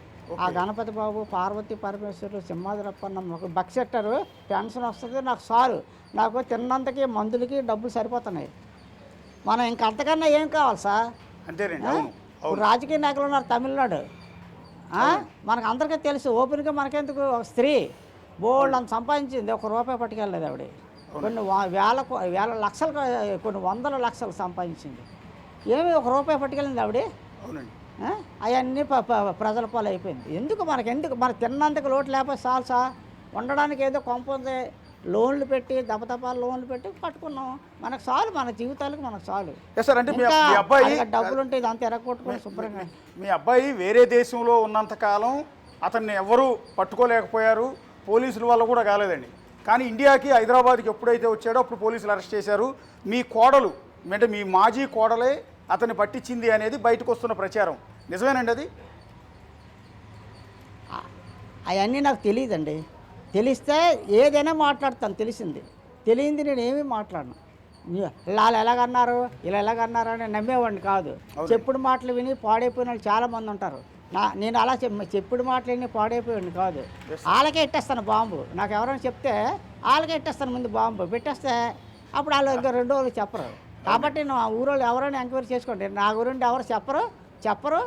ఆ గణపతి బాబు, పార్వతి పరమేశ్వరుడు, సింహాద్రప్పన్న బక్సెట్టారు, పెన్షన్ వస్తుంది నాకు సారు. నాకు తిన్నంతకి మందులకి డబ్బులు సరిపోతున్నాయి. మనం ఇంకంతకన్నా ఏం కావాలి సార్? అంతేనండి. రాజకీయ నాయకులు ఉన్నారు తమిళనాడు, మనకు అందరికీ తెలుసు. ఓపెన్గా మనకెందుకు? ఒక స్త్రీ బోల్డ్ అంత సంపాదించింది, ₹1 పట్టుకెళ్ళలేదు ఆవిడ. కొన్ని వేల లక్షలు, కొన్ని 100 లక్షలు సంపాదించింది. ఏమి ₹1 పట్టుకెళ్ళింది ఆవిడ? అవన్నీ ప్రజల పాలు అయిపోయింది. ఎందుకు మనకు తిన్నందుకు లోటు లేకపోతే చాలు సార్. ఉండడానికి ఏదో కొంప ఉంది, లోన్లు పెట్టి దపదపాలు లోన్లు పెట్టి పట్టుకున్నాం. మనకు చాలు, మన జీవితాలకు మనకు చాలు. డబ్బులు ఉంటే ఇదంతా ఎరగొట్టుకుని శుభ్రంగా. మీ అబ్బాయి వేరే దేశంలో ఉన్నంతకాలం అతన్ని ఎవరు పట్టుకోలేకపోయారు, పోలీసుల వల్ల కూడా కాలేదండి. కానీ ఇండియాకి, హైదరాబాద్కి ఎప్పుడైతే వచ్చాడో అప్పుడు పోలీసులు అరెస్ట్ చేశారు. మీ కోడలు అంటే మీ మాజీ కోడలే అతన్ని పట్టించింది అనేది బయటకు వస్తున్న ప్రచారం నిజమేనండి? అది అవన్నీ నాకు తెలియదండి. తెలిస్తే ఏదైనా మాట్లాడతాను. తెలియంది నేను ఏమీ మాట్లాడను. వాళ్ళు ఎలాగన్నారు, ఇలా ఎలాగన్నారు అని నమ్మేవాడిని కాదు. చెప్పుడు మాటలు విని పాడైపోయిన వాళ్ళు చాలామంది ఉంటారు. నేను అలా చెప్పుడు మాటలు విని పాడైపోయాడిని కాదు. వాళ్ళకే ఇట్టేస్తాను బాంబు. నాకు ఎవరైనా చెప్తే వాళ్ళకే ఇట్టేస్తాను ముందు బాంబు పెట్టేస్తే, అప్పుడు వాళ్ళు ఇంకా 2 రోజులు చెప్పరు. కాబట్టి నా ఊరోళ్ళు ఎవరైనా ఎంక్వైరీ చేసుకోండి. నా గురించి ఎవరు చెప్పరు.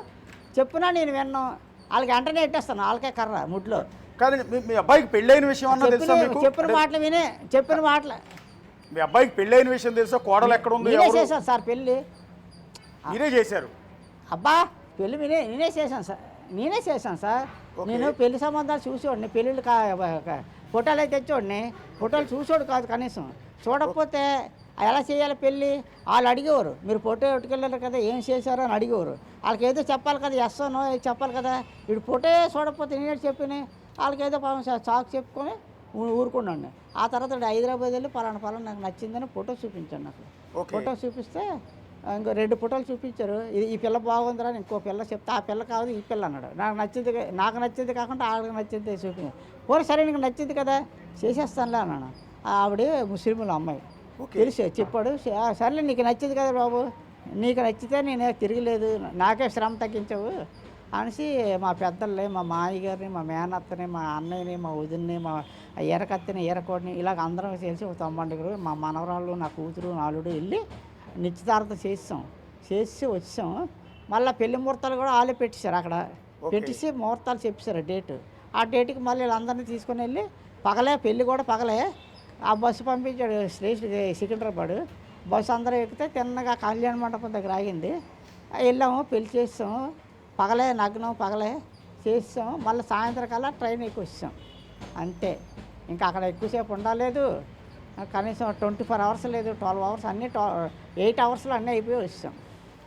చెప్పినా నేను విన్నాను. వాళ్ళకి వెంటనే ఇట్టేస్తాను, వాళ్ళకే కర్ర ముడ్లో. కానీ మీ అబ్బాయికి పెళ్ళైన విషయం అన్నా తెలుసా? చెప్పిన మాటలు మీ అబ్బాయికి పెళ్ళైన విషయం తెలుసా? కోడలు ఎక్కడ ఉంది? నేనే చేశాను సార్ పెళ్ళి. మీరే చేశారు? అబ్బా పెళ్ళి నేనే చేశాను సార్. నేను పెళ్లి సంబంధాలు చూసేవాడిని, పెళ్ళిళ్ళు ఫోటోలు అయితే తెచ్చేవాడిని. ఫోటోలు చూసేవాడు కాదు కనీసం. చూడకపోతే ఎలా చేయాలి పెళ్ళి వాళ్ళు అడిగేవారు. మీరు ఫోటో ఎట్టుకెళ్ళారు కదా, ఏం చేశారో అని అడిగేవారు. వాళ్ళకి ఏదో చెప్పాలి కదా, ఎస్ నో చెప్పాలి కదా. ఇప్పుడు ఫోటో చూడకపోతే నేనే చెప్పిన వాళ్ళకి ఏదో చాకు చెప్పుకొని ఊరుకున్నాను. ఆ తర్వాత హైదరాబాద్ వెళ్ళి పలానా నాకు నచ్చిందని ఫోటో చూపించాను. నాకు ఫోటో చూపిస్తే ఇంకో 2 ఫోటోలు చూపించారు. ఈ పిల్ల బాగుందిరా, ఇంకో పిల్ల చెప్తే ఆ పిల్ల కాదు ఈ పిల్ల అన్నాడు. నాకు నచ్చింది కాకుండా ఆవిడకి నచ్చింది చూపించాను. పోనీ సరే నీకు నచ్చింది కదా చేసేస్తానులే అన్నాను. ఆవిడ ముస్లింల అమ్మాయి తెలిసి చెప్పాడు. సర్లే నీకు నచ్చింది కదా బాబు, నీకు నచ్చితే నేనే తిరగలేదు, నాకే శ్రమ తగ్గించావు అనేసి మా పెద్దల్ని, మా మామయ్య గారిని, మా మేనత్తని, మా అన్నయ్యని, మా వదిన్ని, మా ఎరకత్తిని, ఎరకోడిని ఇలాగ అందరం తెలిసి 90 మా మనవరాళ్ళు, నా కూతురు, నాలుడు వెళ్ళి నిశ్చితార్థం చేసి వచ్చాం. మళ్ళీ పెళ్లి ముహూర్తాలు కూడా వాళ్ళే పెట్టేశారు. అక్కడ పెట్టేసి ముహూర్తాలు చెప్పేశారు డేటు. ఆ డేట్కి మళ్ళీ వీళ్ళందరినీ తీసుకొని వెళ్ళి పగలే పెళ్ళి కూడా పగలే ఆ బస్సు పంపించాడు సికింద్రాబాద్. బస్సు అందరూ ఎక్కితే తిన్నగా కళ్యాణ మండపం దగ్గర ఆగింది. వెళ్ళాము, పెళ్లి చేసాము. పగలే నగ్నం పగలే చేసాము. మళ్ళీ సాయంత్రం కల్లా ట్రైన్ ఎక్కి వచ్చాం. అంతే, ఇంకా అక్కడ ఎక్కువసేపు ఉండలేదు. కనీసం 24 అవర్స్ లేదు, 12 అవర్స్ అన్నీ 8 అవర్స్లో అన్నీ అయిపోయి వచ్చాం.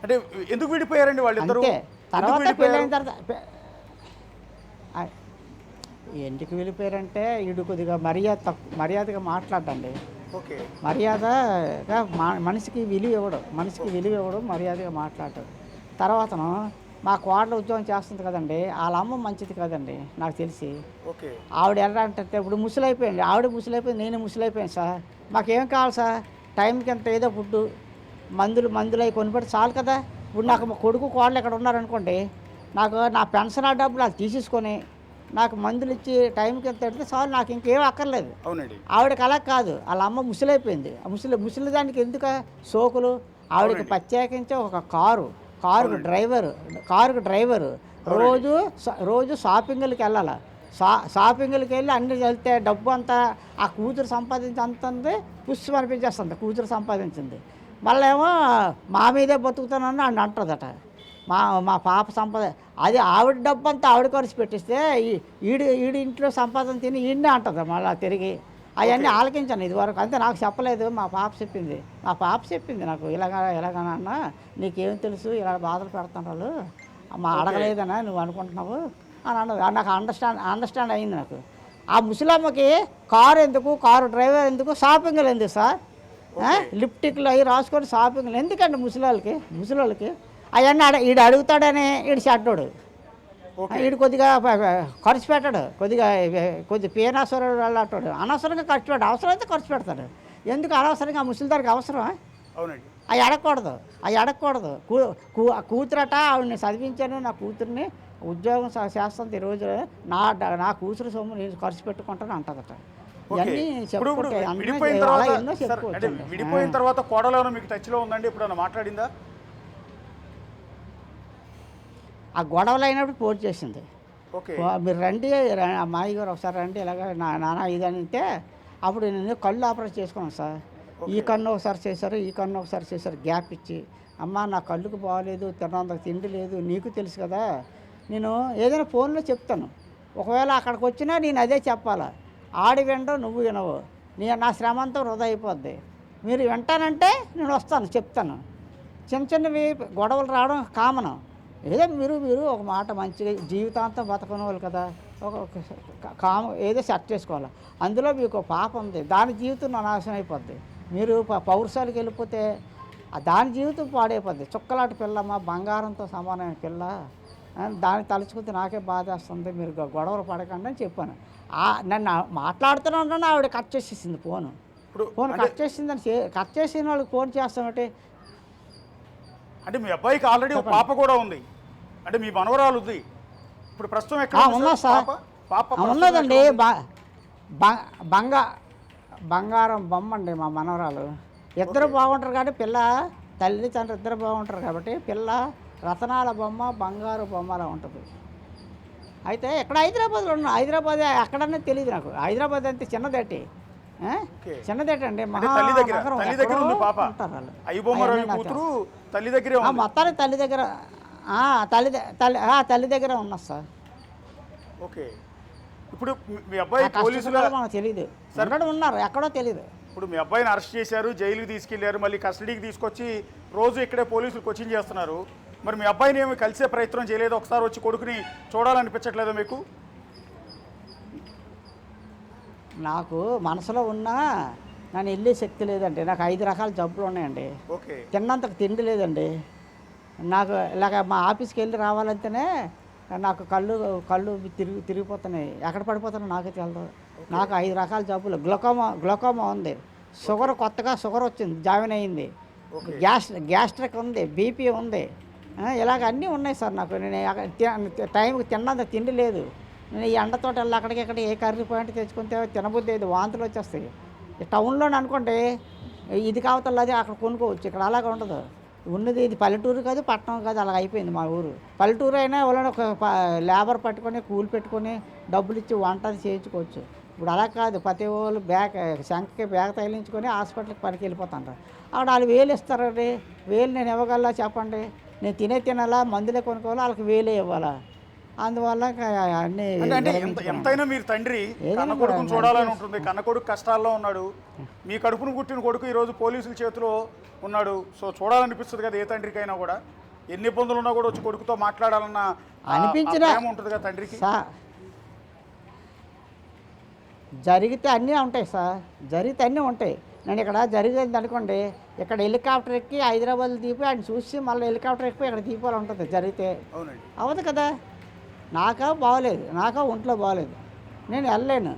అంటే ఎందుకు విడిపోయారండి వాళ్ళిద్దరూ? అంతే. తర్వాత విడిపోయారు? పెళ్ళైన తర్వాత ఆ, ఎందుకు వెళ్ళిపోయారంటే వీడు కొద్దిగా మర్యాదగా మాట్లాడండి. ఓకే. మర్యాదగా మనిషికి విలువ ఇవ్వడం మర్యాదగా మాట్లాడటం. తర్వాతను మా కోడలు ఉద్యోగం చేస్తుంది కదండి, వాళ్ళ అమ్మ మంచిది కదండి నాకు తెలిసి. ఓకే. ఆవిడ ఎలా అంటే ఇప్పుడు ముసలైపోయింది, ఆవిడ ముసలైపోయింది, నేను ముసలైపోయాను సార్. మాకేం కావాలి సార్? టైంకి ఎంత ఏదో ఫుడ్డు మందులు అవి కొనిపెట్టి చాలు కదా. ఇప్పుడు నాకు మా కొడుకు కోడలు ఇక్కడ ఉన్నారనుకోండి, నాకు నా పెన్షన్ డబ్బులు అది తీసేసుకొని నాకు మందులు ఇచ్చి టైంకి ఎంత పెడితే చాలు, నాకు ఇంకేం అక్కర్లేదు. అవునండి. ఆవిడకి అలా కాదు, వాళ్ళ అమ్మ ముసలైపోయింది. ఆ ముసలి దానికి ఎందుకు సోకులు? ఆవిడకి ప్రత్యేకించి ఒక కారుకు డ్రైవరు రోజు షాపింగ్లకి వెళ్ళాలి. షాపింగ్లకి వెళ్ళి అన్ని వెళ్తే డబ్బు అంతా ఆ కూతురు సంపాదించి పుష్టి అనిపించేస్తుంది. కూతురు సంపాదించింది మళ్ళీ ఏమో మా మీదే బతుకుతానని అని అంటుందట. మా పాప అది ఆవిడ డబ్బు అంతా ఆవిడ ఖర్చు పెట్టిస్తే ఈడి ఇంట్లో సంపాదన తిని ఈయన్నే అంటుంది మళ్ళీ తిరిగి. అవన్నీ ఆలకించాను ఇదివరకు, అంతే. నాకు చెప్పలేదు, మా పాప చెప్పింది నాకు, ఇలాగనన్నా నీకేం తెలుసు, ఇలా బాధలు పెడుతున్నారు, మా అడగలేదనా నువ్వు అనుకుంటున్నావు అని అన్నది. నాకు అండర్స్టాండ్ అయింది నాకు. ఆ ముసలమ్మకి కారు డ్రైవర్ ఎందుకు, షాపింగ్లు ఎందుకు సార్? లిప్టిక్లు అవి రాసుకొని షాపింగ్లు ఎందుకండి ముసలోళ్ళకి? అవన్నీ ఈడు అడుగుతాడని ఈడు చెడ్డోడు, ఈడు కొద్దిగా ఖర్చు పెట్టాడు, కొద్ది పీనాసురుడు వెళ్ళాడు, అనవసరంగా ఖర్చు పెట్టాడు. అవసరమైతే ఖర్చు పెడతాడు, ఎందుకు అనవసరంగా? ఆ ముసలి దానికి అవసరమా? అవునండి. అవి అడగకూడదు. కూతురట ఆవిడని చదివించాను, నా కూతుర్ని ఉద్యోగం చేస్తుంది, ఈరోజు నా కూతురు సొమ్ము నేను ఖర్చు పెట్టుకుంటాను అంటదట. ఇవన్నీ విడిపోయిన తర్వాత కోడలో మీకు టచ్లో ఉందండి? ఇప్పుడు మాట్లాడిందా? ఆ గొడవలు అయినప్పుడు ఫోన్ చేసింది. ఓకే. మీరు రండి, అమ్మాయి గారు ఒకసారి రండి, ఇలాగ నాన్న ఇది అంటే అప్పుడు నేను కళ్ళు ఆపరేట్ చేసుకున్నాను సార్. ఈ కన్ను ఒకసారి చేశారు గ్యాప్ ఇచ్చి. అమ్మ నా కళ్ళుకు బాగలేదు, తిన్నందుకు తిండి లేదు, నీకు తెలుసు కదా. నేను ఏదైనా ఫోన్లో చెప్తాను, ఒకవేళ అక్కడికి వచ్చినా నేను అదే చెప్పాలా. ఆడి వినడం, నువ్వు వినవు, నా శ్రమ అంతా వృధా అయిపోద్ది. మీరు వింటానంటే నేను వస్తాను, చెప్తాను. చిన్నవి గొడవలు రావడం కామన్. ఏదో మీరు ఒక మాట మంచిగా జీవితాంతం బతకని వాళ్ళు కదా, ఏదో సెట్ చేసుకోవాలి. అందులో మీకు పాప ఉంది, దాని జీవితం నాశనం అయిపోద్ది. మీరు పౌరుషాలకు వెళ్ళిపోతే దాని జీవితం పాడైపోద్ది. చుక్కలాంటి పిల్లమ్మ, బంగారంతో సమానమైన పిల్ల, దాన్ని తలుచుకుంటే నాకే బాధేస్తుంది, మీరు గొడవలు పడకండి అని చెప్పాను. నన్ను మాట్లాడుతున్నాను, ఆవిడ కట్ చేసేసింది ఫోన్ కట్ చేసిన వాళ్ళకి ఫోన్ చేస్తామంటే. అంటే మీ అబ్బాయికి ఆల్రెడీ ఒక పాప కూడా ఉంది, అంటే మీ మనవరాలు ఉంది. ఇప్పుడు ప్రస్తుతం ఎక్కడ ఉన్నా సార్? ఉన్నదండి, బంగారం బొమ్మ అండి మా మనవరాలు. ఇద్దరు బాగుంటారు కాబట్టి తల్లి తండ్రి ఇద్దరు బాగుంటారు కాబట్టి పిల్ల రతనాల బొమ్మ, బంగారు బొమ్మలా ఉంటుంది. అయితే ఇక్కడ హైదరాబాద్లో ఉన్నా, హైదరాబాద్ ఎక్కడన్నా తెలియదు నాకు. హైదరాబాద్ అంటే చిన్నదేటి అండి, మొత్తానికి తల్లి దగ్గర ఉన్నా సార్. ఓకే. ఇప్పుడు మీ అబ్బాయి పోలీసులు మనకు తెలియదు, ఉన్నారు ఎక్కడో తెలియదు. ఇప్పుడు మీ అబ్బాయిని అరెస్ట్ చేశారు, జైలుకి తీసుకెళ్లారు, మళ్ళీ కస్టడీకి తీసుకొచ్చి రోజు ఇక్కడే పోలీసులు కోచింగ్ చేస్తున్నారు. మరి మీ అబ్బాయిని ఏమి కలిసే ప్రయత్నం చేయలేదు? ఒకసారి వచ్చి కొడుకుని చూడాలనిపించట్లేదా మీకు? నాకు మనసులో ఉన్నా నన్ను వెళ్ళే శక్తి లేదండి. నాకు 5 రకాల జబ్బులు ఉన్నాయండి. ఓకే. తిన్నంతకు తిండి లేదండి నాకు. ఇలాగ మా ఆఫీస్కి వెళ్ళి రావాలంటేనే నాకు కళ్ళు తిరిగిపోతున్నాయి, ఎక్కడ పడిపోతున్నాయి నాకే తెలియదు. నాకు 5 రకాల జబ్బులు. గ్లూకోమా ఉంది, కొత్తగా షుగర్ వచ్చింది, జాయిన్ అయ్యింది, గ్యాస్ట్రిక్ ఉంది, బీపీ ఉంది, ఇలాగ అన్నీ ఉన్నాయి సార్ నాకు. నేను టైంకి తిన్నంత తిండి లేదు. నేను ఈ ఎండతోట వెళ్ళి అక్కడికి ఏ కర్రీ పాయింట్ తెచ్చుకుంటే తినబుద్ధి లేదు, వాంతులు వచ్చేస్తాయి. టౌన్లో అనుకోండి ఇది కావతల అది అక్కడ కొనుక్కోవచ్చు, ఇక్కడ అలాగే ఉండదు. ఉన్నది ఇది పల్లెటూరు కాదు, పట్టణం కాదు, అలా అయిపోయింది మా ఊరు. పల్లెటూరు అయినా ఎవరైనా ఒక లేబర్ పట్టుకొని కూలి పెట్టుకొని డబ్బులు ఇచ్చి వంట చేయించుకోవచ్చు. ఇప్పుడు అలా కాదు, ప్రతి వాళ్ళు శంఖకి బ్యాగ్ తగిలించుకొని హాస్పిటల్కి పనికి వెళ్ళిపోతుంటారు. అక్కడ వాళ్ళు వేలు ఇస్తారండి, వేలు నేను ఇవ్వగలరా చెప్పండి? నేను తినాలా, మందులే కొనుక్కోవాలా, వాళ్ళకి వేలే ఇవ్వాలా? అందువల్ల అన్నీ అంటే ఎంతైనా మీరు తండ్రి కన్న కొడుకుని చూడాలని ఉంటుంది. కన్న కొడుకు కష్టాల్లో ఉన్నాడు, మీ కడుపును పుట్టిన కొడుకు ఈరోజు పోలీసుల చేతిలో ఉన్నాడు. సో చూడాలనిపిస్తుంది కదా ఏ తండ్రికైనా కూడా. ఎన్ని ఇబ్బందులు ఉన్నా కూడా వచ్చి కొడుకుతో మాట్లాడాలన్న అనిపించిన ఉంటుంది కదా తండ్రికి. జరిగితే అన్నీ ఉంటాయి సార్, జరిగితే అన్నీ ఉంటాయి. నేను ఇక్కడ జరిగేది అనుకోండి, ఇక్కడ హెలికాప్టర్ ఎక్కి హైదరాబాద్ దీపి ఆయన చూసి మళ్ళీ హెలికాప్టర్ ఎక్కి ఇక్కడ దీపాలు ఉంటుంది జరిగితే. అవునండి. అవ్వదు కదా. నాకా బాగోలేదు, నాకా ఒంట్లో బాగోలేదు, నేను వెళ్ళలేను.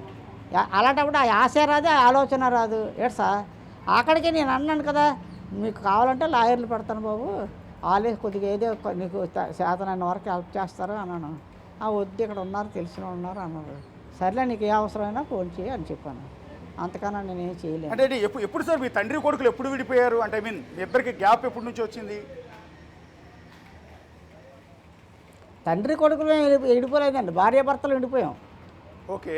అలాంటప్పుడు ఆ ఆశ రాదు, ఆలోచన రాదు. ఏడు సార్ అక్కడికి నేను అన్నాను కదా, మీకు కావాలంటే లాయర్లు పెడతాను బాబు, వాళ్ళే కొద్దిగా ఏదో నీకు శాతనైన వరకు హెల్ప్ చేస్తారు అన్నాను. వద్దు, ఇక్కడ ఉన్నారు, తెలిసిన ఉన్నారు అన్నారు. సర్లే నీకు ఏ అవసరమైనా ఫోన్ చేయి అని చెప్పాను. అంతకన్నా నేనేం చేయలేను. అంటే ఎప్పుడు సార్ మీ తండ్రి కొడుకులు ఎప్పుడు విడిపోయారు? అంటే మీ ఇద్దరికి గ్యాప్ ఎప్పటి నుంచి వచ్చింది? తండ్రి కొడుకులు విడిపోలేదండి, భార్యాభర్తలు విడిపోయాం. ఓకే.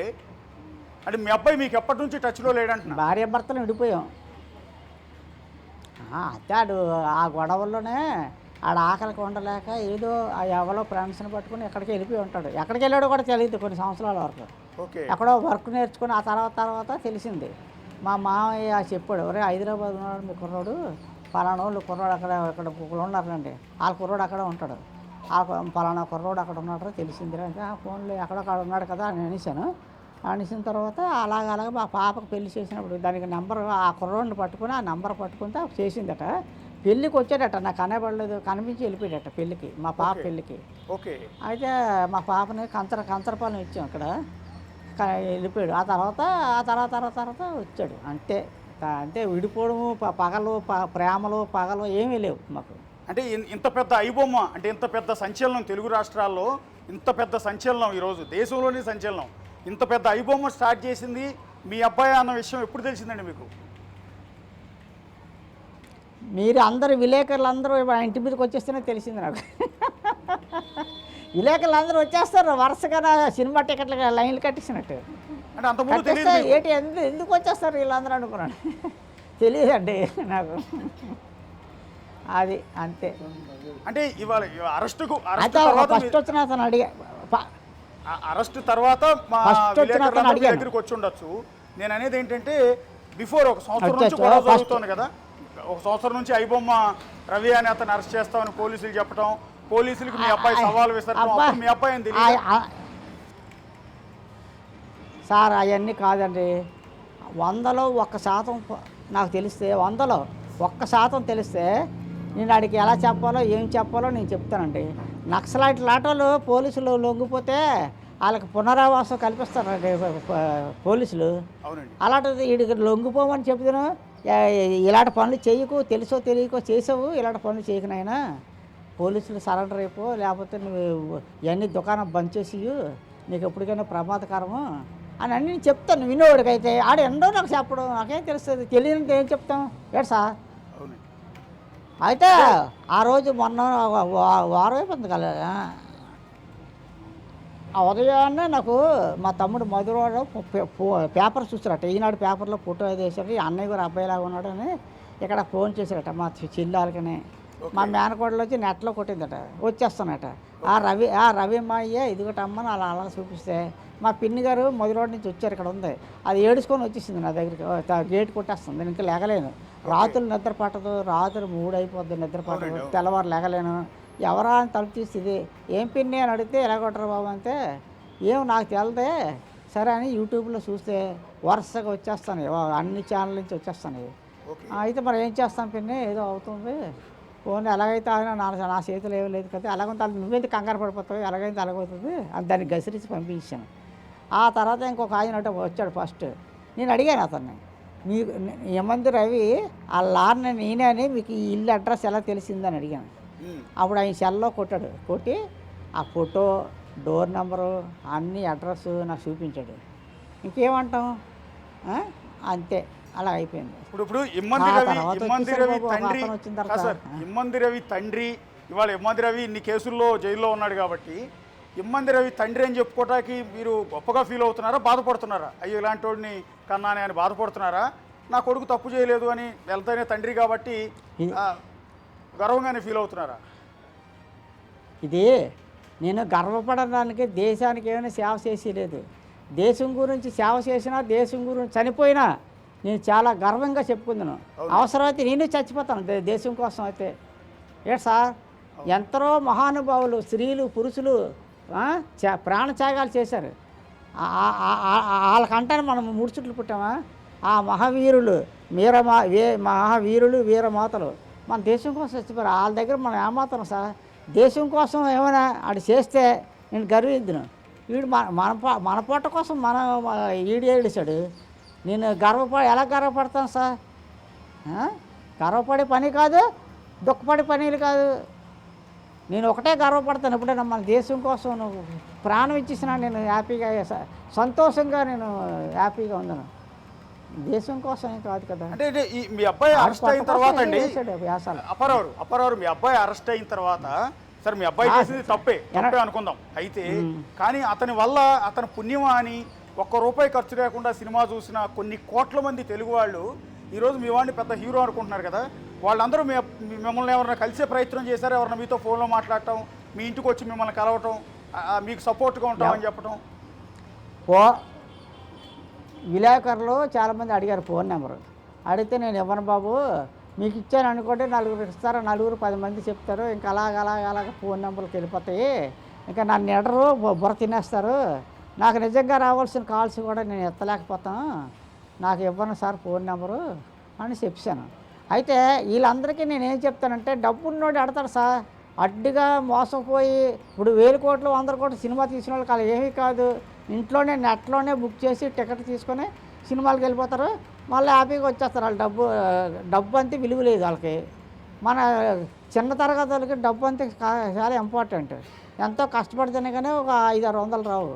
అంటే మీ అబ్బాయి మీకు ఎప్పటి నుంచి టచ్లో లేడంటున్నా? భార్యాభర్తలు విడిపోయాం. అయితే ఆ గొడవల్లోనే ఆడ ఆకలికి ఉండలేక ఏదో ఆ ఎవరో ఫ్రెండ్స్ని పట్టుకుని ఎక్కడికి వెళ్ళిపోయి ఉంటాడు. ఎక్కడికి వెళ్ళాడో కూడా తెలియదు కొన్ని సంవత్సరాల వరకు. ఓకే. ఎక్కడో వర్క్ నేర్చుకుని ఆ తర్వాత తెలిసింది. మా మామయ్య చెప్పాడు, ఒరే హైదరాబాద్ ఉన్నాడు మీ కుర్రాడు, పలానా వాళ్ళు కుర్రాడు ఇక్కడ ఉన్నారండి, వాళ్ళ కుర్రాడు అక్కడ ఉంటాడు, పలానా కుర్రాడు అక్కడ ఉన్నాడు తెలిసిందిరా అంటే ఫోన్లో ఎక్కడొక్కడ ఉన్నాడు కదా అని అనేసిన తర్వాత అలాగ మా పాపకు పెళ్లి చేసినప్పుడు దానికి నెంబర్ ఆ కుర్రోడిని పట్టుకుని ఆ నెంబర్ పట్టుకుంటే చేసిందట. పెళ్ళికి వచ్చాడట, నాకు కనబడలేదు, కనిపించి వెళ్ళిపోయాడట పెళ్ళికి, మా పాప పెళ్ళికి. ఓకే. అయితే మా పాపని కంచరపాలెం ఇచ్చాం ఇక్కడ, వెళ్ళిపోయాడు. ఆ తర్వాత వచ్చాడు. అంతే విడిపోవడము, పగలు ప్రేమలు పగలు ఏమీ లేవు మాకు. అంటే ఇంత పెద్ద ఐబొమ్మ, అంటే ఇంత పెద్ద సంచలనం తెలుగు రాష్ట్రాల్లో, ఇంత పెద్ద సంచలనం ఈరోజు దేశంలోనే సంచలనం, ఇంత పెద్ద ఐబొమ్మ స్టార్ట్ చేసింది మీ అబ్బాయి అన్న విషయం ఎప్పుడు తెలిసిందండి మీకు? మీరు అందరూ విలేకరులు అందరూ ఇంటి మీదకి వచ్చేస్తేనే తెలిసింది నాకు. విలేకరులు అందరూ వచ్చేస్తారు వరుసగా సినిమా టికెట్లు లైన్లు కట్టించినట్టు. అంటే అంతకుముందు తెలియదు ఏంటి ఎందుకు వచ్చేస్తారు వీళ్ళందరూ అనుకున్నాను. తెలియదండి నాకు, అది అంతే. అంటే ఇవాళ అరెస్ట్ ఫస్ట్ వచ్చిన అతను అడిగా, అరెస్ట్ తర్వాత మా దగ్గరికి వచ్చి ఉండొచ్చు. నేను అనేది ఏంటంటే బిఫోర్ ఒక సంవత్సరం నుంచి గొడవ జరుగుతుంది కదా, ఒక సంవత్సరం నుంచి ఐబొమ్మ రవి అని అతను అరెస్ట్ చేస్తామని పోలీసులు చెప్పడం, పోలీసులకు మీ అబ్బాయి సవాలు విసరడం, మీ అబ్బాయి అని తెలియదు సార్. అవన్నీ కాదండి, 100లో 1% నాకు తెలిస్తే, 100లో 1% తెలిస్తే నేను అడిగి ఎలా చెప్పాలో ఏం చెప్పాలో నేను చెప్తానండి. నక్సలైట్ లాటోలు పోలీసులు లొంగిపోతే వాళ్ళకి పునరావాసం కల్పిస్తారండి పోలీసులు. అలాంటిది వీడికి లొంగిపోమని చెప్తాను, ఇలాంటి పనులు చేయకు, తెలుసో తెలియకో చేసావు, ఇలాంటి పనులు చేయకునైనా పోలీసులు సరెండర్ అయిపో, లేకపోతే నువ్వు ఇవన్నీ దుకాణం బంద్ చేసి నీకు ఎప్పటికైనా ప్రమాదకరము అని అన్నీ నేను చెప్తాను. వినేవాడికైతే ఆడ ఎండో నాకు చెప్పడం, నాకేం తెలుస్తుంది, తెలియదంటే ఏం చెప్తాం ఏడు సార్. అయితే ఆ రోజు మొన్న వారం అయిపోతుంది కదా, ఆ ఉదయాన్నే నాకు మా తమ్ముడు మధురవాడు పేపర్ చూసారట, ఈనాడు పేపర్లో ఫోటో వేసారు, అన్నయ్య గారు అబ్బాయిలాగా ఉన్నాడని ఇక్కడ ఫోన్ చేశారట మా చెల్లాలకనే. మా మేనకోడలు వచ్చి నెట్లో కొట్టిందట, వచ్చేస్తానట. ఆ రవి అమ్మాయి ఇదిగోటమ్మని అలా చూపిస్తే మా పిన్ని గారు మధురవాడ నుంచి వచ్చారు, ఇక్కడ ఉంది, అది ఏడుచుకొని వచ్చేసింది నా దగ్గరికి, గేట్ కొట్టేస్తుంది, నేను ఇంకా లేగలేను, రాత్రులు నిద్ర పట్టదు, రాత్రి 3 అయిపోద్ది నిద్ర పట్టదు, తెల్లవారు లేగలేను, ఎవరా అని తలుపు తీస్తుంది, ఏం పిన్ని అని అడిగితే ఎలా కొట్టరు బాబు అంటే ఏం నాకు తెలదే, సరే అని యూట్యూబ్లో చూస్తే వరుసగా వచ్చేస్తాను, అన్ని ఛానల్ నుంచి వచ్చేస్తాను. అయితే మరి ఏం చేస్తాను పిన్ని, ఏదో అవుతుంది, ఫోన్ ఎలాగైతే ఆయన నా చేతులు ఏమీ లేదు కదా, ఎలాగైతే నువ్వేంటి కంగారు పడిపోతావు, ఎలాగైతే అలాగవుతుంది అని దాన్ని గసిరించి పంపించాను. ఆ తర్వాత ఇంకొక ఆయన వచ్చాడు ఫస్ట్, నేను అడిగాను అతన్ని, మీకు ఏమంది రవి ఆ లార్ని నేనే అని మీకు ఈ ఇల్లు అడ్రస్ ఎలా తెలిసిందని అడిగాను. అప్పుడు ఆయన సెల్లో కొట్టాడు, కొట్టి ఆ ఫోటో, డోర్ నెంబరు, అన్ని అడ్రస్ నాకు చూపించాడు. ఇంకేమంటాం, అంతే అలా అయిపోయింది. ఇప్పుడు ఇమ్మంది రవి తండ్రి ఇవాళ ఇమ్మంది రవి ఇన్ని కేసుల్లో జైల్లో ఉన్నాడు కాబట్టి ఇమ్మంది రవి తండ్రి అని చెప్పుకోవటానికి మీరు గొప్పగా ఫీల్ అవుతున్నారా, బాధపడుతున్నారా? అయ్యో ఇలాంటి వాడిని కన్నానే అని బాధపడుతున్నారా? నా కొడుకు తప్పు చేయలేదు అని వెళ్తానే తండ్రి కాబట్టి గర్వంగానే ఫీల్ అవుతున్నారా? ఇది నేను గర్వపడడానికి దేశానికి ఏమైనా సేవ చేసేలేదు. దేశం గురించి సేవ చేసినా, దేశం గురించి చనిపోయినా నేను చాలా గర్వంగా చెప్పుకుందును. అవసరమైతే నేను చచ్చిపోతాను దేశం కోసం అయితే. సార్, ఎంతరో మహానుభావులు, స్త్రీలు, పురుషులు ప్రాణత్యాగాలు చేశారు. వాళ్ళకంటాను మనం ముడుచుట్లు పుట్టామా? ఆ మహావీరులు మహావీరులు, వీరమాతలు మన దేశం కోసం చచ్చిపోయారు. వాళ్ళ దగ్గర మనం ఏమాత్రం సార్. దేశం కోసం ఏమైనా అది చేస్తే నేను గర్విద్దును. వీడు మన పొట్ట కోసం ఈడు ఏడిచాడు. నేను ఎలా గర్వపడతాను సార్? గర్వపడే పని కాదు, దుఃఖపడే పనులు కాదు. నేను ఒకటే గర్వపడతాను, ఎప్పుడైనా మన దేశం కోసం నువ్వు ప్రాణం ఇచ్చేసినా నేను హ్యాపీగా, సంతోషంగా నేను హ్యాపీగా ఉన్నాను. దేశం కోసం ఏం కాదు కదా. అంటే మీ అబ్బాయి అరెస్ట్ అయిన తర్వాత అండి, అప్పారావు మీ అబ్బాయి అరెస్ట్ అయిన తర్వాత, సరే మీ అబ్బాయి చేసింది తప్పే అనుకుందాం. అయితే కానీ అతని వల్ల, అతని పుణ్యమా అని ₹1 ఖర్చు లేకుండా సినిమా చూసిన కొన్ని కోట్ల మంది తెలుగు వాళ్ళు ఈరోజు మీ వాడిని పెద్ద హీరో అనుకుంటున్నారు కదా. వాళ్ళందరూ మిమ్మల్ని ఎవరైనా కలిసే ప్రయత్నం చేశారు? ఎవరైనా మీతో ఫోన్లో మాట్లాడటం, మీ ఇంటికి వచ్చి మిమ్మల్ని కలవటం, మీకు సపోర్ట్గా ఉంటామని చెప్పటం? విలేకరులు చాలామంది అడిగారు ఫోన్ నెంబరు. అడిగితే నేను ఇవ్వను బాబు, మీకు ఇచ్చాను అనుకోండి, 4 ఇస్తారు, 10 మంది చెప్తారు, ఇంకా అలాగ ఫోన్ నెంబర్కి వెళ్ళిపోతాయి, ఇంకా నన్ను ఎడరు, బుర్ర తినేస్తారు, నాకు నిజంగా రావాల్సిన కాల్స్ కూడా నేను ఎత్తలేకపోతాను, నాకు ఇవ్వను సార్ ఫోన్ నెంబరు అని చెప్పాను. అయితే వీళ్ళందరికీ నేనేం చెప్తానంటే, డబ్బున్నోడు ఎడతాడు సార్. అడ్డుగా మోసపోయి ఇప్పుడు 1000 కోట్లు 100 కోట్లు సినిమా తీసిన వాళ్ళకి అలా ఏమీ కాదు. ఇంట్లోనే నెట్లోనే బుక్ చేసి టికెట్ తీసుకొని సినిమాలకు వెళ్ళిపోతారు, మళ్ళీ హ్యాపీగా వచ్చేస్తారు. వాళ్ళు డబ్బు అంతే విలువ లేదు వాళ్ళకి. మన చిన్న తరగతి వాళ్ళకి డబ్బు అంతే చాలా ఇంపార్టెంట్. ఎంతో కష్టపడితేనే కానీ ఒక 500-600 రావు.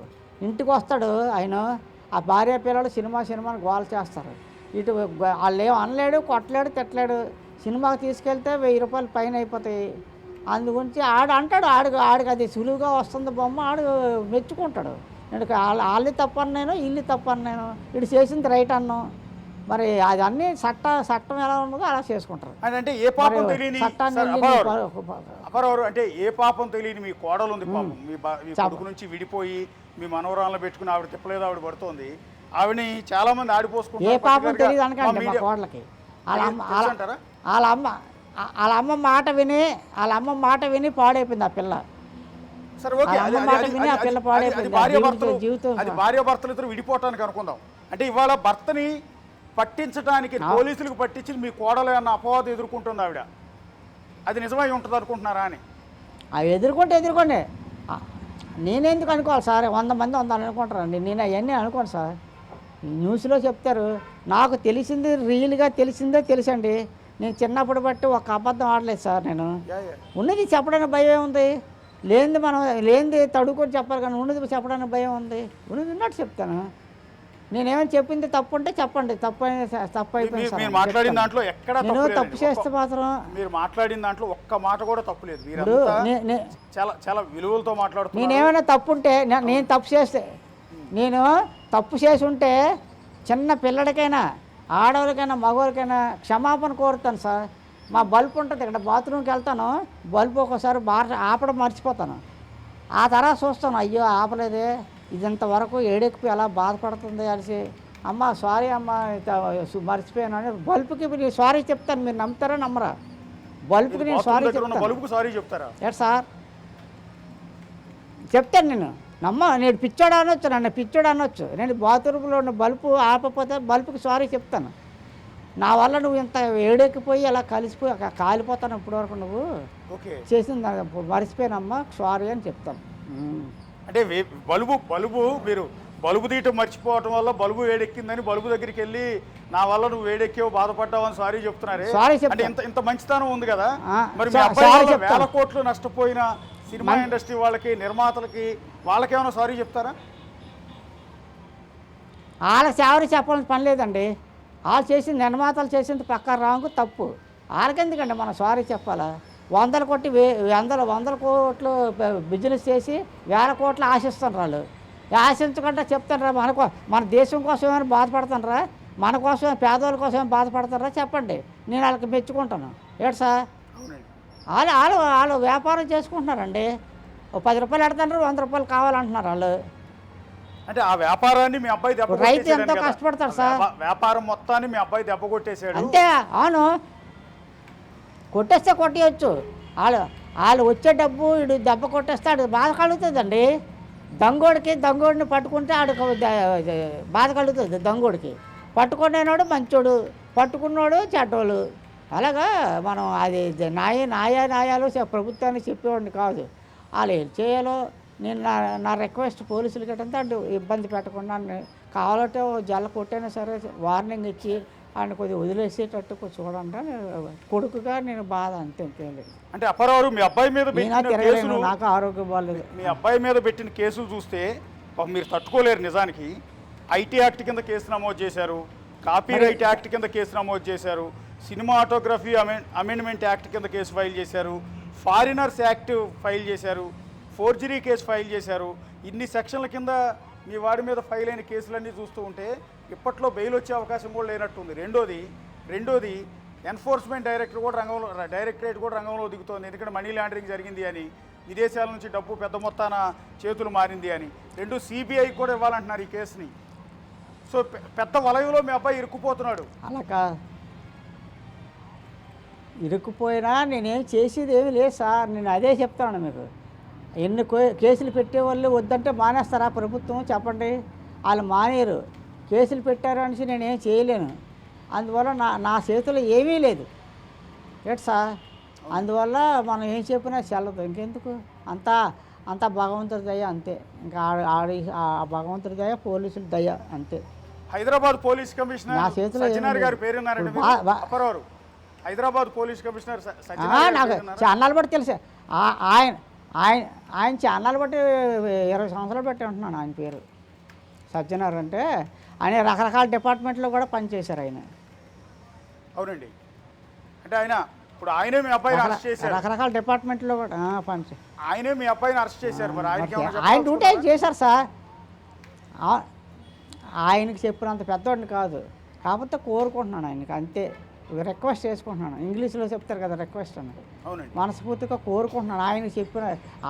ఇంటికి వస్తాడు ఆయన, ఆ భార్య పిల్లలు సినిమాని గోల చేస్తారు. ఇటు వాళ్ళు ఏం అనలేడు, కొట్టలేడు, తిట్టలేడు. సినిమాకి తీసుకెళ్తే ₹1000 పైన అయిపోతాయి. అందు గురించి అంటాడు, ఆడికి అది సులువుగా వస్తుంది బొమ్మ, మెచ్చుకుంటాడు. నేను వాళ్ళు తప్పను, నేను వీళ్ళు తప్పను, నేను ఇటు చేసింది రైట్ అన్ను. మరి అది అన్నీ చట్టం ఎలా ఉన్నదో అలా చేసుకుంటారు. అంటే ఏ పాపం తెలియని అంటే ఏ పాపం తెలియని మీ కోడలు ఉంది పాపం, మీ కొడుకు నుంచి విడిపోయి మీ మనవరాలను పెట్టుకుని ఆవిడ తిప్పలేదు, ఆవిడ పడుతోంది. ఆవిడని చాలా మంది ఆడిపోసుకుంటారు. ఏ పాపం తెలియదు అనకండి మా కోడలకి. వాళ్ళ అమ్మ మాట విని పాడైపోయింది ఆ పిల్ల. సరే ఓకే, అది భార్యాభర్తలు ఇద్దరు విడిపోవటానికి అనుకుందాం. అంటే ఇవాళ భర్తని పట్టించడానికి పోలీసులకు పట్టించి మీ కోడలు అన్న అపవాదం ఎదుర్కొంటుంది ఆవిడ, అది నిజమై ఉంటుంది అనుకుంటున్నారా అని? అవి ఎదుర్కోండి. నేనెందుకు అనుకోవాలి సార్? 100 మంది 100 అనుకుంటారండి. నేను అవన్నీ అనుకోను సార్. న్యూస్లో చెప్తారు, నాకు తెలిసింది రియల్గా తెలుసండి. నేను చిన్నప్పుడు బట్టి ఒక అబద్ధం ఆడలేదు సార్. నేను ఉన్నది చెప్పడానికి భయం ఉంది, లేనిది తడుకొని చెప్పాలి, కానీ ఉన్నది చెప్పడానికి భయం ఉంది. ఉన్నది ఉన్నట్టు చెప్తాను. నేనేమైనా చెప్పింది తప్పు ఉంటే చెప్పండి, తప్పు అయిపోయింది. నేను తప్పు చేస్తే మాత్రం మీరు మాట్లాడిన దాంట్లో ఒక్క మాట కూడా తప్పు లేదు. చాలా విలువలతో మాట్లాడుతున్నారు. నేనేమైనా తప్పు ఉంటే, నేను తప్పు చేసి ఉంటే చిన్న పిల్లడికైనా, ఆడవాళ్ళకైనా, మగవాళ్ళకైనా క్షమాపణ కోరుతాను సార్. మా బల్బు ఉంటుంది ఇక్కడ, బాత్రూమ్కి వెళ్తాను, బల్బు ఒకసారి ఆపడం మర్చిపోతాను. ఆ తర్వాత చూస్తాను, అయ్యో ఆపలేదే, ఇదంతవరకు ఏడెక్కిపోయి ఎలా బాధపడుతుంది అనేసి, అమ్మ సారీ అమ్మ మర్చిపోయాను అని బల్బుకి నేను సారీ చెప్తాను. మీరు నమ్ముతారా నమ్మరా? బల్బుకి నేను సారీ చెప్తారా? సార్ చెప్తాను. నేను పిచ్చోడు అనొచ్చు, నన్ను పిచ్చోడు అనొచ్చు. నేను బాత్రూంలో ఉన్న బల్బు ఆపకపోతే బల్బుకి సారీ చెప్తాను. నా వల్ల నువ్వు ఇంత ఏడెక్కిపోయి అలా కలిసిపోయి కాలిపోతాను ఇప్పటివరకు నువ్వు చేసింది మర్చిపోయానమ్మా సారీ అని చెప్తాను. అంటే మీరు బల్బు తీయటం మర్చిపోవటం వల్ల బల్బు వేడెక్కిందని బల్బు దగ్గరికి వెళ్ళి నా వల్ల నువ్వు వేడెక్కావు, బాధపడ్డావు అని సారీ చెప్తున్నారే. అంటే ఇంత మంచితనం ఉంది కదా. మరి మీ అబ్బాయి వేల కోట్లు నష్టపోయిన సినిమా ఇండస్ట్రీ వాళ్ళకి, నిర్మాతలకి, వాళ్ళకేమైనా సారీ చెప్తారా? వాళ్ళకి సారీ చెప్పాల్సిన పని లేదండి. వాళ్ళు చేసింది, నిర్మాతలు చేసింది పక్కా రాంగు, తప్పు. వాళ్ళకెందుకండి మనం సారీ చెప్పాలా? 100 కోట్లు బిజినెస్ చేసి 1000 కోట్లు ఆశిస్తున్నారు వాళ్ళు. ఆశించకుండా చెప్తారా మన దేశం కోసం ఏమైనా బాధపడుతున్నారా? మన కోసం, పేదవాళ్ళ కోసం ఏమైనా బాధపడతారా? చెప్పండి, నేను వాళ్ళకి మెచ్చుకుంటాను. ఏడు సార్, వాళ్ళు వ్యాపారం చేసుకుంటున్నారండి. ఓ 10 రూపాయలు పెడతారు, 100 రూపాయలు కావాలంటున్నారు వాళ్ళు. అంటే ఆ వ్యాపారాన్ని మీ అబ్బాయి దెబ్బ రైతు కొట్టేసాడని ఎంతో కదా. కష్టపడతాడు ఆ సార్. వ్యాపారం మొత్తాన్ని మీ అబ్బాయి దెబ్బ కొట్టేశాడు. అంతే, అవును, కొట్టేస్తే కొట్టేయచ్చు. వాళ్ళు వచ్చే డబ్బు వీడు దెబ్బ కొట్టేస్తే ఆడు బాధ కలుగుతుందండి. దంగోడిని పట్టుకుంటే ఆడికి బాధ కలుగుతుంది. దంగోడికి పట్టుకునేవాడు మంచోడు, పట్టుకున్నాడు చెడ్డోడు. అలాగా మనం అది న్యాయాలు ప్రభుత్వానికి చెప్పేవాడిని కాదు. వాళ్ళు ఏం చేయాలో నేను నా రిక్వెస్ట్ పోలీసులకి ఏంటంటే అటు ఇబ్బంది పెట్టకుండా కావాలంటే జల్ల కొట్టైనా సరే వార్నింగ్ ఇచ్చి ఆయన కొద్దిగా వదిలేసేటట్టు చూడండి కొడుకుగా నేను బాధ, అంతే, ఇంకేం లేదు. అంటే అప్పారావు మీ అబ్బాయి మీద పెట్టిన కేసులు, నాకు ఆరోగ్యం బాగాలేదు. మీ అబ్బాయి మీద పెట్టిన కేసులు చూస్తే మీరు తట్టుకోలేరు నిజానికి. ఐటీ యాక్ట్ కింద కేసు నమోదు చేశారు, కాపీరైట్ యాక్ట్ కింద కేసు నమోదు చేశారు, సినిమాటోగ్రఫీ అమెండ్మెంట్ యాక్ట్ కింద కేసు ఫైల్ చేశారు, ఫారినర్స్ యాక్ట్ ఫైల్ చేశారు, ఫోర్జరీ కేసు ఫైల్ చేశారు. ఇన్ని సెక్షన్ల కింద మీ వాడి మీద ఫైల్ అయిన కేసులన్నీ చూస్తూ ఉంటే ఇప్పట్లో బెయిల్ వచ్చే అవకాశం కూడా లేనట్టుంది. రెండోది ఎన్ఫోర్స్మెంట్ డైరెక్టరేట్ కూడా రంగంలో దిగుతోంది. ఎందుకంటే మనీ లాండరింగ్ జరిగింది అని, విదేశాల నుంచి డబ్బు పెద్ద మొత్తాన చేతులు మారింది అని. సిబిఐ కూడా ఇవ్వాలంటున్నారు ఈ కేసుని. సో పెద్ద వలయంలో మీ అబ్బాయి ఇరుక్కుపోతున్నాడు. అలాగా ఇరుక్కుపోయినా నేనేం చేసేది ఏమీ లేదు సార్. నేను అదే చెప్తాను మీకు. ఎన్ని కేసులు పెట్టేవాళ్ళు వద్దంటే మానేస్తారా ప్రభుత్వం? చెప్పండి. వాళ్ళు మానేరు. కేసులు పెట్టారు అనేసి నేనేం చేయలేను. అందువల్ల నా చేతిలో ఏమీ లేదు ఏట్ సార్. అందువల్ల మనం ఏం చెప్పినా చెల్లదు. ఇంకెందుకు, అంతా భగవంతుడి దయ, అంతే. ఇంకా ఆ భగవంతుడి దయ, పోలీసుల దయ, అంతే. హైదరాబాద్ పోలీస్ కమిషనర్ సజ్జనార్ గారి పేరు అప్పారావు. హైదరాబాద్ పోలీస్ కమిషనర్ నాకు ఛానల్ బట్టి తెలుసా. ఆయన ఛానల్ బట్టి 20 సంవత్సరాలు బట్టి ఉంటున్నాను ఆయన పేరు. సజ్జనార్ అంటే ఆయన రకరకాల డిపార్ట్మెంట్లో కూడా పనిచేశారు ఆయన. అవునండి. అంటే ఆయనే మీ అబ్బాయిని అరెస్ట్ చేశారు. రకరకాల డిపార్ట్మెంట్లో కూడా పనిచేశారు. ఆయనే మీ అబ్బాయిని అరెస్ట్ చేశారు. మరి ఆయన డ్యూటీ ఆయన చేశారు సార్. ఆయనకి చెప్పినంత పెద్దవాడిని కాదు, కాకపోతే కోరుకుంటున్నాను ఆయనకి, అంతే. రిక్వెస్ట్ చేసుకుంటున్నాను. ఇంగ్లీష్లో చెప్తారు కదా రిక్వెస్ట్ అని. మనస్ఫూర్తిగా కోరుకుంటున్నాను. ఆయనకి చెప్పిన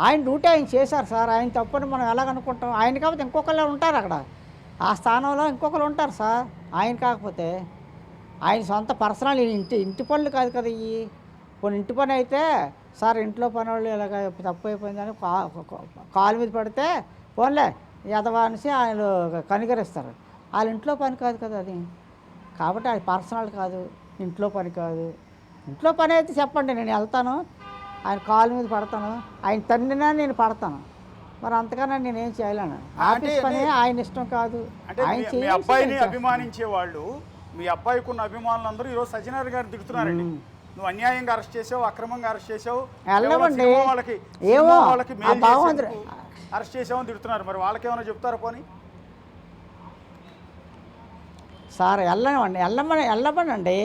ఆయన డ్యూటీ ఆయన చేశారు సార్. ఆయన తప్పని మనం ఎలాగనుకుంటాం? ఆయన కాకపోతే ఇంకొకళ్ళు ఉంటారు అక్కడ, ఆ స్థానంలో ఇంకొకరు ఉంటారు సార్. ఆయన కాకపోతే ఆయన సొంత పర్సనల్ ఇంటి పనులు కాదు కదా ఇవి. కొన్ని ఇంటి పని అయితే సార్ ఇంట్లో పని వాళ్ళు ఇలాగ తప్పు అయిపోయిందని కాలు మీద పడితే పోన్లే ఎదవా అనేసి ఆయన కనికరిస్తారు. వాళ్ళ ఇంట్లో పని కాదు కదా అది. కాబట్టి అది పర్సనల్ కాదు, ఇంట్లో పని కాదు. ఇంట్లో పని అయితే చెప్పండి, నేను వెళ్తాను, ఆయన కాలు మీద పడతాను, ఆయన తన్నినా నేను పడతాను. మరి అంతకన్నా నేనేం చేయలేను. ఆఫీస్ పని ఆయన ఇష్టం కాదు. మీ అబ్బాయిని అభిమానించే వాళ్ళు, మీ అబ్బాయికి ఉన్న అభిమానులందరూ ఈరోజు సజ్జనార్ గారిని తిడుతున్నారండి. నువ్వు అన్యాయంగా అరెస్ట్ చేసావు, అక్రమంగా అరెస్ట్ చేసావు, వెళ్ళమండి, ఏమో వాళ్ళకి అరెస్ట్ చేసావని తిడుతున్నారు. మరి వాళ్ళకి ఏమైనా చెప్తారా? పోనీ సార్ వెళ్ళమనండి.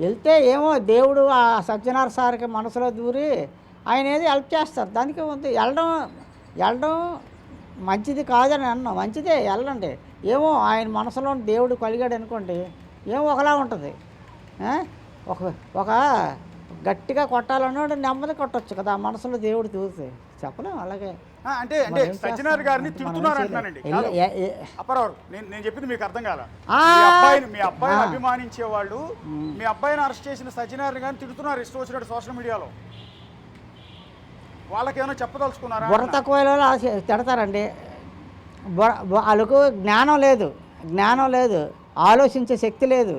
వెళ్తే ఏమో దేవుడు ఆ సజ్జనార్ సార్కి మనసులో దూరి ఆయన ఏది హెల్ప్ చేస్తారు. దానికి ఉంది. వెళ్ళడం మంచిది కాదని అన్నాం, మంచిదే, వెళ్ళండి. ఏమో ఆయన మనసులో దేవుడు కలిగాడు అనుకోండి, ఏమో ఒకలా ఉంటుంది. ఒక గట్టిగా కొట్టాలన్నాడు, నెమ్మది కొట్టచ్చు కదా, ఆ మనసులో దేవుడు దూరితే. చెప్పలేం. అలాగే అంటే సజ్జనార్ గారిని తిడుతున్నారు అంటున్నానండి. అప్పారావు, నేను చెప్పింది మీకు అర్థం కాదా? మీ అబ్బాయిని అభిమానించే వాళ్ళు మీ అబ్బాయిని అరెస్ట్ చేసిన సజ్జనార్ గారిని తిడుతున్నారు ఇష్టం వచ్చినట్టు సోషల్ మీడియాలో. వాళ్ళకేమైనా చెప్పదలుచుకున్నారా? బుర్ర తక్కువ తిడతారండి. వాళ్ళకు జ్ఞానం లేదు, ఆలోచించే శక్తి లేదు,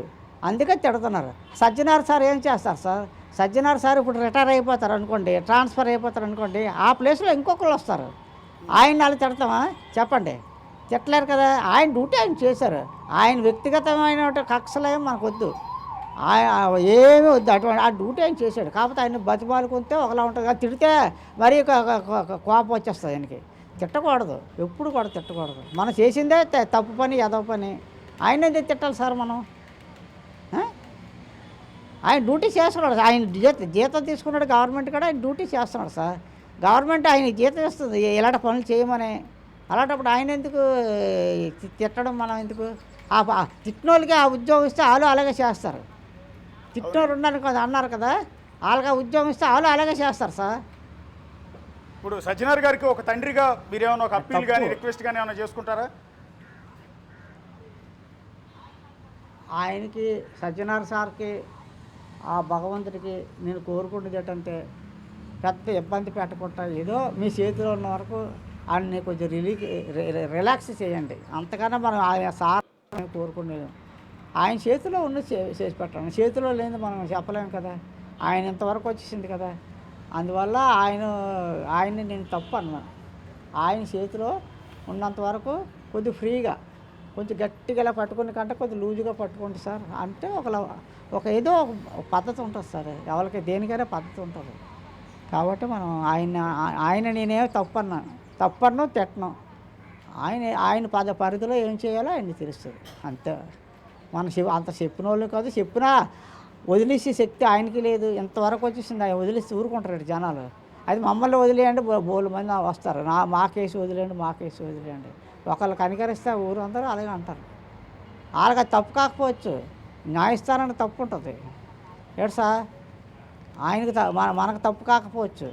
అందుకే తిడుతున్నారు. సజ్జనార్ సార్ ఏం చేస్తారు సార్? సజ్జనార్ సార్ ఇప్పుడు రిటైర్ అయిపోతారు అనుకోండి, ట్రాన్స్ఫర్ అయిపోతారు అనుకోండి, ఆ ప్లేస్లో ఇంకొకరు వస్తారు. ఆయన అలా తిడతామా? చెప్పండి. తిట్టలేరు కదా. ఆయన డ్యూటీ ఆయన చేశారు. ఆయన వ్యక్తిగతమైన కక్షలేం మనకు వద్దు, ఏమీ వద్దు. అటువంటి ఆ డ్యూటీ ఆయన చేశాడు. కాకపోతే ఆయన బతిమాలుకుంటే ఒకలా ఉంటుంది. అది తిడితే మరీ కోపం వచ్చేస్తుంది ఆయనకి. తిట్టకూడదు, ఎప్పుడు కూడా తిట్టకూడదు. మనం చేసిందే తప్పు పని, ఎదవ పని. ఆయన ఎందుకు తిట్టాలి సార్ మనం? ఆయన డ్యూటీ చేస్తున్నాడు. ఆయన జీతం తీసుకున్నాడు గవర్నమెంట్ కూడా, ఆయన డ్యూటీ చేస్తున్నాడు సార్. గవర్నమెంట్ ఆయన జీతం ఇస్తుంది ఇలాంటి పనులు చేయమని. అలాంటప్పుడు ఆయన ఎందుకు తిట్టడం? మనం ఎందుకు? తిట్టిన వాళ్ళకి ఆ ఉద్యోగం ఇస్తే వాళ్ళు అలాగే చేస్తారు. తిట్టిన వాళ్ళు అన్నారు కదా, వాళ్ళకి ఆ ఉద్యోగం ఇస్తే వాళ్ళు అలాగే చేస్తారు సార్. ఇప్పుడు సజ్జనార్ గారికి ఒక తండ్రిగా మీరేమైనా ఒక అప్పీల్ తప్పు. కానీ రిక్వెస్ట్ కానీ ఏమైనా చేసుకుంటారా? ఆయనకి సజ్జనార్ సార్కి ఆ భగవంతుడికి నేను కోరుకుంటుంది ఏంటంటే పెద్ద ఇబ్బంది పెట్టకుండా ఏదో మీ చేతిలో ఉన్న వరకు ఆయన్ని కొంచెం రిలాక్స్ చేయండి. అంతకన్నా మనం ఆయన సార్ కోరుకునేది ఆయన చేతిలో ఉన్న చేసి పెట్టండి. చేతిలో లేని మనం చెప్పలేము కదా. ఆయన ఇంతవరకు వచ్చేసింది కదా. అందువల్ల ఆయన్ని నేను తప్పు అన్నాను. ఆయన చేతిలో ఉన్నంత వరకు కొద్ది ఫ్రీగా కొంచెం గట్టిగా ఇలా పట్టుకుని కంటే కొద్దిగా లూజుగా పట్టుకోండి సార్ అంటే ఒక ఏదో ఒక పద్ధతి ఉంటుంది సార్. ఎవరికి దేనికైనా పద్ధతి ఉంటుంది. కాబట్టి మనం ఆయన నేనేమో తప్పను తిట్టను. ఆయన పరిధిలో ఏం చేయాలో ఆయన్ని తెలుస్తుంది అంతే. అంత చెప్పిన వాళ్ళు కాదు, చెప్పినా వదిలేసే శక్తి ఆయనకి లేదు. ఇంతవరకు వచ్చేసింది. ఆయన వదిలేసి ఊరుకుంటారు జనాలు. అది మమ్మల్ని వదిలేయండి బోళ్ళు మంది వస్తారు. మా కేసు వదిలేయండి. ఒకళ్ళు కనికరిస్తే ఊరు అందరూ అలాగే అంటారు. వాళ్ళకి అది తప్పు కాకపోవచ్చు, న్యాయస్థానానికి తప్పు ఉంటుంది. ఏడు సార్ ఆయనకి మనకు తప్పు కాకపోవచ్చు.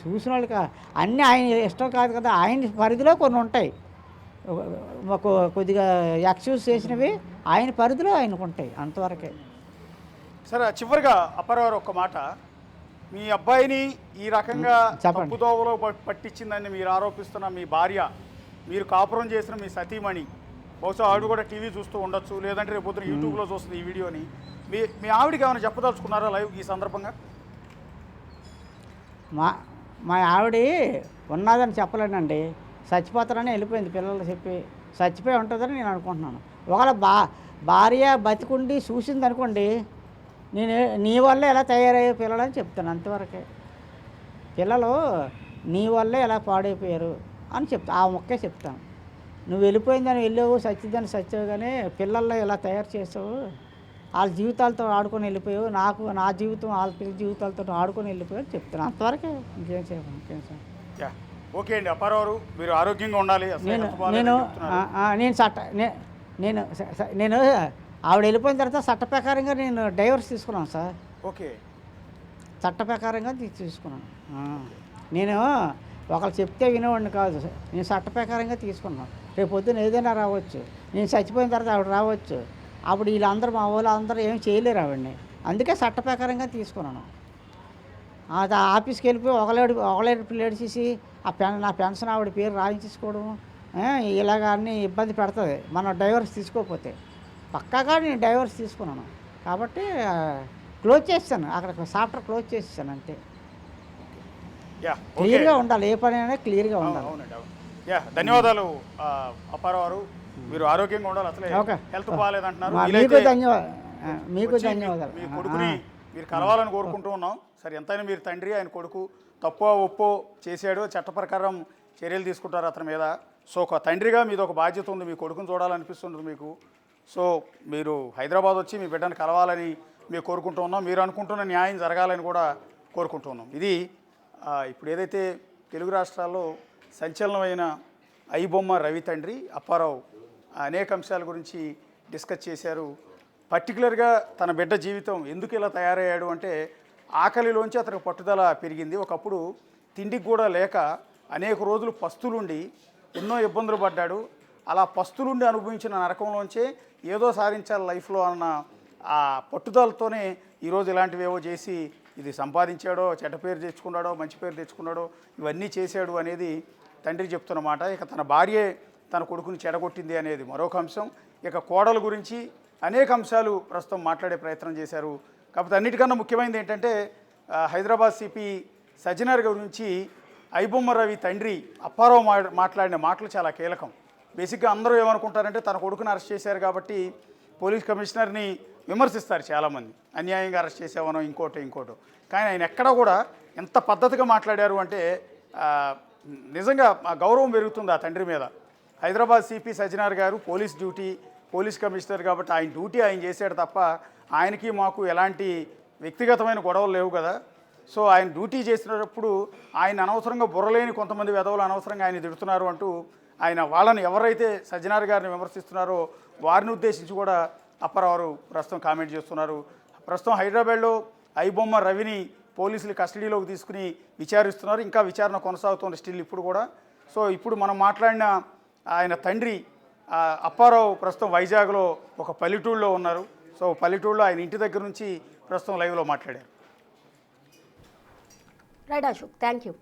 చూసిన వాళ్ళకి అన్నీ ఆయన ఇష్టం కాదు కదా. ఆయన పరిధిలో కొన్ని ఉంటాయి. కొద్దిగా ఎక్స్క్యూజ్ చేసినవి ఆయన పరిధిలో ఆయనకు ఉంటాయి, అంతవరకే. సరే, చివరిగా అప్పారావు ఒక్క మాట. మీ అబ్బాయిని ఈ రకంగా చెప్పండి. తప్పుదోవలో పట్టించిందని మీరు ఆరోపిస్తున్న మీ భార్య, మీరు కాపురం చేసిన మీ సతీమణి, బహుశా ఆవిడ కూడా టీవీ చూస్తూ ఉండొచ్చు, లేదంటే రేపు పొద్దున యూట్యూబ్లో చూస్తుంది ఈ వీడియోని. మీ ఆవిడకి ఏమైనా చెప్పదలుచుకున్నారా లైవ్ ఈ సందర్భంగా? మా ఆవిడ ఉన్నదని చెప్పలేనండి. చచ్చిపోతారని వెళ్ళిపోయింది పిల్లలు చెప్పి. చచ్చిపోయి ఉంటుందని నేను అనుకుంటున్నాను. ఒకవేళ భార్య బతికుండి చూసింది అనుకోండి, నేను నీ వల్లే ఎలా తయారయ్యే పిల్లలు అని చెప్తాను, అంతవరకే. పిల్లలు నీ వల్లే ఎలా పాడైపోయారు అని ఆ మొక్కే చెప్తాను. నువ్వు వెళ్ళిపోయిందని వెళ్ళావు, సచ్చిద్దని సచ్చావు, కానీ పిల్లల్లో ఇలా తయారు చేసావు, వాళ్ళ జీవితాలతో ఆడుకొని వెళ్ళిపోయావు, నా జీవితం వాళ్ళ పిల్లల జీవితాలతో ఆడుకొని వెళ్ళిపోయావు చెప్తాను, అంతవరకే. ఇంకేం చేయను. ఓకే అండి అప్పారావు, మీరు ఆరోగ్యంగా ఉండాలి. నేను ఆవిడ వెళ్ళిపోయిన తర్వాత చట్ట ప్రకారంగా నేను డైవర్స్ తీసుకున్నాను సార్. ఓకే, చట్ట ప్రకారంగా తీసుకున్నాను. నేను ఒకళ్ళు చెప్తే వినేవాడిని కాదు. నేను చట్ట ప్రకారంగా తీసుకున్నాను. రేపు పొద్దున్న ఏదైనా రావచ్చు. నేను చచ్చిపోయిన తర్వాత ఆవిడ రావచ్చు. అప్పుడు వీళ్ళందరూ మా వాళ్ళందరూ ఏం చేయలేరు ఆవిడని. అందుకే చట్ట ప్రకారంగా తీసుకున్నాను. అది ఆఫీస్కి వెళ్ళిపోయి ఒకలేడు పిల్లలు చేసి నా పెన్షన్ ఆవిడ పేరు రాయించుకోవడం ఇలాగ అన్నీ ఇబ్బంది పెడుతుంది మనం డైవర్స్ తీసుకోకపోతే. పక్కాగా నేను డైవర్స్ తీసుకున్నాను కాబట్టి క్లోజ్ చేస్తాను. అక్కడ సాఫ్ట్వేర్ క్లోజ్ చేసేసాను అంతే. క్లియర్గా ఉండాలి, ఏ పని అయినా క్లియర్గా ఉండాలి. ధన్యవాదాలు అప్పారావు, మీరు ఆరోగ్యంగా ఉండాలి. అసలే హెల్త్ బాగాలేదంటున్నారు. మీకు ధన్యవాదాలు. మీ కొడుకుని మీరు కలవాలని కోరుకుంటూ ఉన్నాం. సరే, ఎంతైనా మీరు తండ్రి, ఆయన కొడుకు తప్పో ఒప్పో చేశాడు, చట్ట ప్రకారం చర్యలు తీసుకుంటారు అతని మీద. సో ఒక తండ్రిగా మీది ఒక బాధ్యత ఉంది, మీ కొడుకుని చూడాలనిపిస్తుంది మీకు. సో మీరు హైదరాబాద్ వచ్చి మీ బిడ్డను కలవాలని మేము కోరుకుంటూ ఉన్నాం. మీరు అనుకుంటున్న న్యాయం జరగాలని కూడా కోరుకుంటూ ఉన్నాం. ఇది ఇప్పుడు ఏదైతే తెలుగు రాష్ట్రాల్లో సంచలనమైన ఐబొమ్మ రవి తండ్రి అప్పారావు అనేక అంశాల గురించి డిస్కస్ చేశారు. పర్టికులర్గా తన బిడ్డ జీవితం ఎందుకు ఇలా తయారయ్యాడు అంటే, ఆకలిలోంచి అతనికి పట్టుదల పెరిగింది. ఒకప్పుడు తిండికి కూడా లేక అనేక రోజులు పస్తులుండి ఎన్నో ఇబ్బందులు పడ్డాడు. అలా పస్తులుండి అనుభవించిన నరకంలోంచే ఏదో సాధించాలి లైఫ్లో అన్న ఆ పట్టుదలతోనే ఈరోజు ఇలాంటివేవో చేసి ఇది సంపాదించాడో, చెడ్డ పేరు తెచ్చుకున్నాడో, మంచి పేరు తెచ్చుకున్నాడో, ఇవన్నీ చేశాడు అనేది తండ్రి చెప్తున్నమాట. ఇక తన భార్యే తన కొడుకుని చెడగొట్టింది అనేది మరొక అంశం. ఇక కోడల గురించి అనేక అంశాలు ప్రస్తుతం మాట్లాడే ప్రయత్నం చేశారు. కాకపోతే అన్నిటికన్నా ముఖ్యమైనది ఏంటంటే, హైదరాబాద్ సిపి సజ్జనార్ గురించి ఐబొమ్మ రవి తండ్రి అప్పారావు మాట్లాడిన మాటలు చాలా కీలకం. బేసిక్గా అందరూ ఏమనుకుంటారంటే, తన కొడుకుని అరెస్ట్ చేశారు కాబట్టి పోలీస్ కమిషనర్ని విమర్శిస్తారు చాలామంది, అన్యాయంగా అరెస్ట్ చేసావనో ఇంకోటో. కానీ ఆయన ఎక్కడా కూడా ఎంత పద్ధతిగా మాట్లాడారు అంటే నిజంగా గౌరవం పెరుగుతుంది ఆ తండ్రి మీద. హైదరాబాద్ సిపి సజ్జనార్ గారు పోలీస్ కమిషనర్ కాబట్టి ఆయన డ్యూటీ ఆయన చేశాడు తప్ప ఆయనకి మాకు ఎలాంటి వ్యక్తిగతమైన గొడవలు లేవు కదా. సో ఆయన డ్యూటీ చేసినప్పుడు ఆయన అనవసరంగా బుర్రలేని కొంతమంది వెధవులు అనవసరంగా ఆయన తిడుతున్నారు అంటూ ఆయన వాళ్ళని ఎవరైతే సజ్జనార్ గారిని విమర్శిస్తున్నారో వారిని ఉద్దేశించి కూడా అప్పారావు ప్రస్తుతం కామెంట్ చేస్తున్నారు. ప్రస్తుతం హైదరాబాద్లో ఐబొమ్మ రవిని పోలీసులు కస్టడీలోకి తీసుకుని విచారిస్తున్నారు. ఇంకా విచారణ కొనసాగుతుంది స్టిల్ ఇప్పుడు కూడా. సో ఇప్పుడు మనం మాట్లాడిన ఆయన తండ్రి అప్పారావు ప్రస్తుతం వైజాగ్లో ఒక పల్లెటూళ్ళలో ఉన్నారు. సో పల్లెటూళ్ళలో ఆయన ఇంటి దగ్గర నుంచి ప్రస్తుతం లైవ్లో మాట్లాడారు. Right Ashok, thank you.